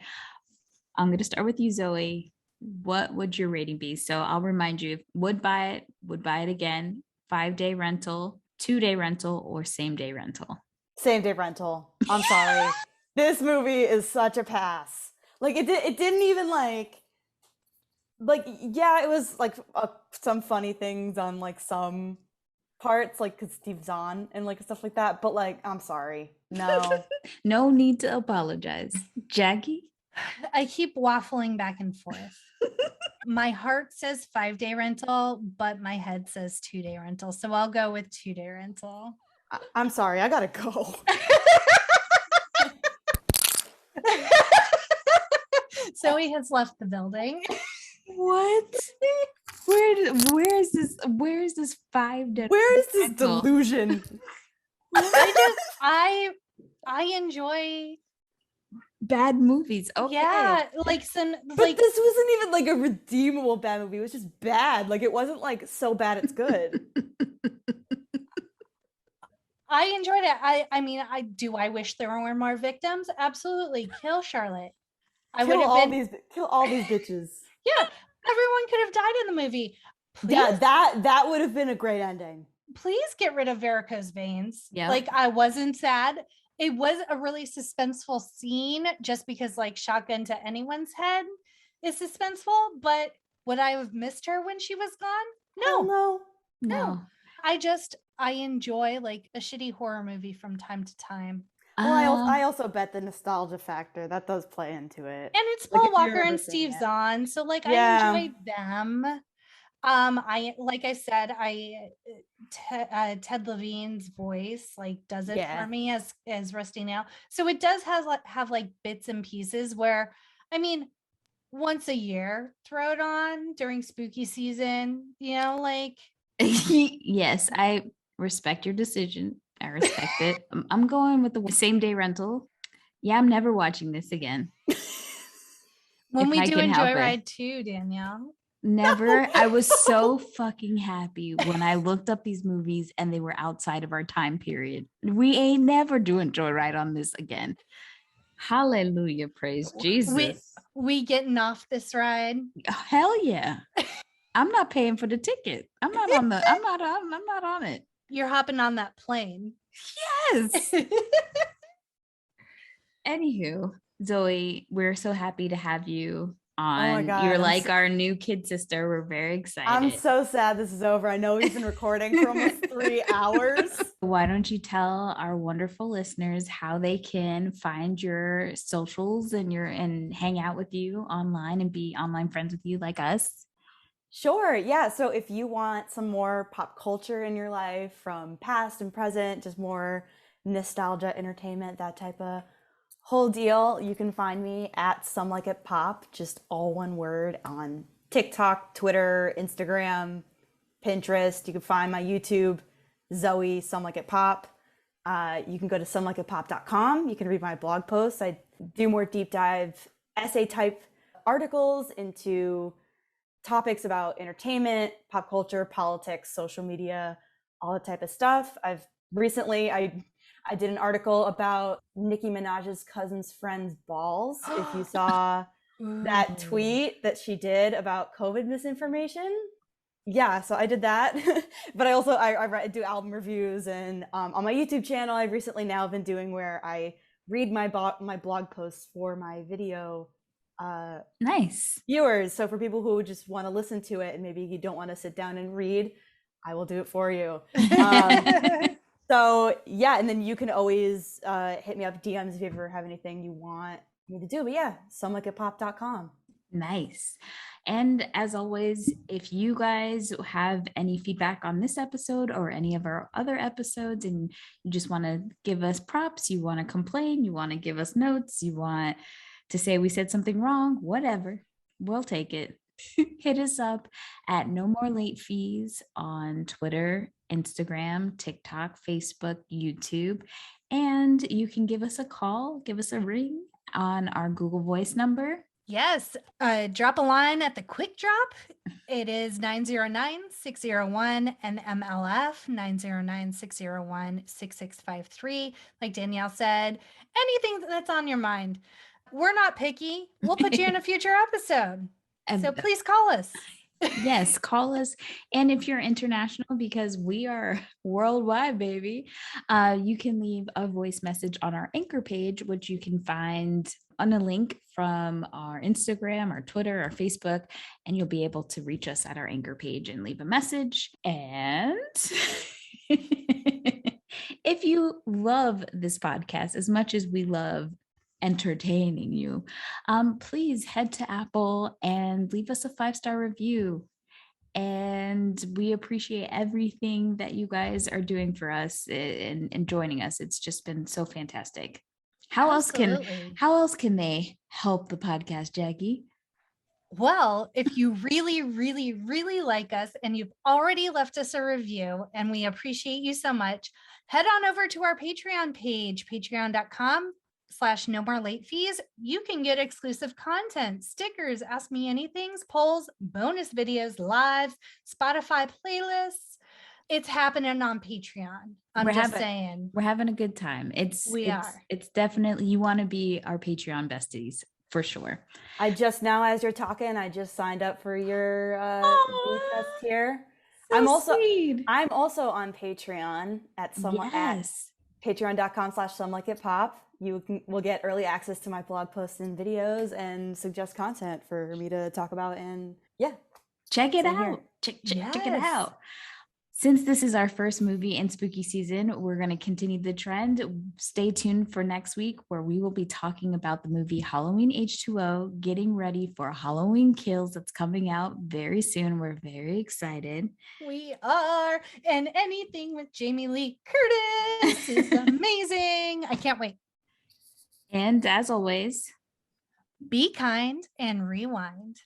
I'm going to start with you, Zoe. What would your rating be? So I'll remind you, would buy it again, 5-day rental, 2-day rental, or same-day rental? Same-day rental. I'm sorry. This movie is such a pass. Like, it didn't even like, yeah, it was like some funny things on like some parts, like cause Steve Zahn and like stuff like that. But like, I'm sorry. No. No need to apologize. Jackie? I keep waffling back and forth. My heart says 5-day rental, but my head says 2-day rental. So I'll go with 2-day rental. I'm sorry, I gotta go. Zoe has left the building. What? Where is this 5-day? Where is this delusion? I enjoy bad movies. Okay. Yeah, like but this wasn't even like a redeemable bad movie. It was just bad. Like, it wasn't like so bad it's good. I enjoyed it. I mean, I wish there were more victims. Absolutely. Kill Charlotte. Kill all these bitches. Yeah, everyone could have died in the movie. Please, yeah, that would have been a great ending. Please get rid of varicose veins. Yeah. Like, I wasn't sad. It was a really suspenseful scene just because like shotgun to anyone's head is suspenseful, but would I have missed her when she was gone? No. I enjoy like a shitty horror movie from time to time. Well, I also bet the nostalgia factor that does play into it. And it's Paul Walker and Steve Zahn, so like I enjoyed them. Like I said, Ted Levine's voice like does it Yeah. for me as Rusty Nail. So it does have like bits and pieces where, I mean, once a year, throw it on during spooky season, you know, like. Yes, I respect your decision. I respect it. I'm going with the same day rental. Yeah, I'm never watching this again. When if we I do can help enjoy it. Ride 2, Danielle. Never. I was so fucking happy when I looked up these movies and they were outside of our time period. We ain't never doing Joyride on this again. Hallelujah. Praise Jesus. We getting off this ride. Hell yeah. I'm not paying for the ticket. I'm not on it. You're hopping on that plane. Yes. Anywho, Zoe, we're so happy to have you on. Oh my God, You're like our new kid sister. We're very excited. I'm so sad this is over. I know we've been recording for almost 3 hours. Why don't you tell our wonderful listeners how they can find your socials and hang out with you online and be online friends with you like us? Sure. Yeah. So if you want some more pop culture in your life from past and present, just more nostalgia, entertainment, that type of whole deal, you can find me at Some Like It Pop, just all one word, on TikTok, Twitter, Instagram, Pinterest. You can find my YouTube, Zoe Some Like It Pop. You can go to somelikeitpop.com. You can read my blog posts. I do more deep dive essay type articles into topics about entertainment, pop culture, politics, social media, all that type of stuff. I've recently, I did an article about Nicki Minaj's cousin's friend's balls. If you saw that tweet that she did about COVID misinformation. Yeah, so I did that. But I also, I do album reviews, and on my YouTube channel, I've recently now been doing where I read my blog posts for my video nice viewers. So for people who just want to listen to it and maybe you don't want to sit down and read, I will do it for you. So yeah, and then you can always hit me up DMs if you ever have anything you want me to do. But yeah, somelikeitpop.com. Nice. And as always, if you guys have any feedback on this episode or any of our other episodes, and you just want to give us props, you want to complain, you want to give us notes, you want to say we said something wrong, whatever, we'll take it. Hit us up at No More Late Fees on Twitter, Instagram, TikTok, Facebook, YouTube, and you can give us a call, give us a ring on our Google Voice number. Yes, drop a line at the quick drop. It is 909-601 NMLF, 909-601-6653. Like Danielle said, anything that's on your mind. We're not picky. We'll put you in a future episode. So please call us. Yes, call us. And if you're international, because we are worldwide, baby, you can leave a voice message on our Anchor page, which you can find on a link from our Instagram, our Twitter, our Facebook, and you'll be able to reach us at our Anchor page and leave a message. And if you love this podcast as much as we love entertaining you, please head to Apple and leave us a 5-star review. And we appreciate everything that you guys are doing for us and joining us. It's just been so fantastic. How else can they help the podcast, Jackie? Well, if you really, really, really like us and you've already left us a review, and we appreciate you so much, head on over to our Patreon page, patreon.com/no more late fees. You can get exclusive content, stickers, ask me anythings, polls, bonus videos, lives, Spotify playlists. It's happening on Patreon. I'm saying. We're having a good time. It's definitely, you want to be our Patreon besties for sure. I just now, as you're talking, I just signed up for your test here. So I'm also on Patreon at patreon.com/somelikeitpop. Will get early access to my blog posts and videos and suggest content for me to talk about. And yeah, check it out. Check it out. Since this is our first movie in spooky season, we're going to continue the trend. Stay tuned for next week where we will be talking about the movie Halloween H2O, getting ready for Halloween Kills that's coming out very soon. We're very excited. We are. And anything with Jamie Lee Curtis is amazing. I can't wait. And as always, be kind and rewind.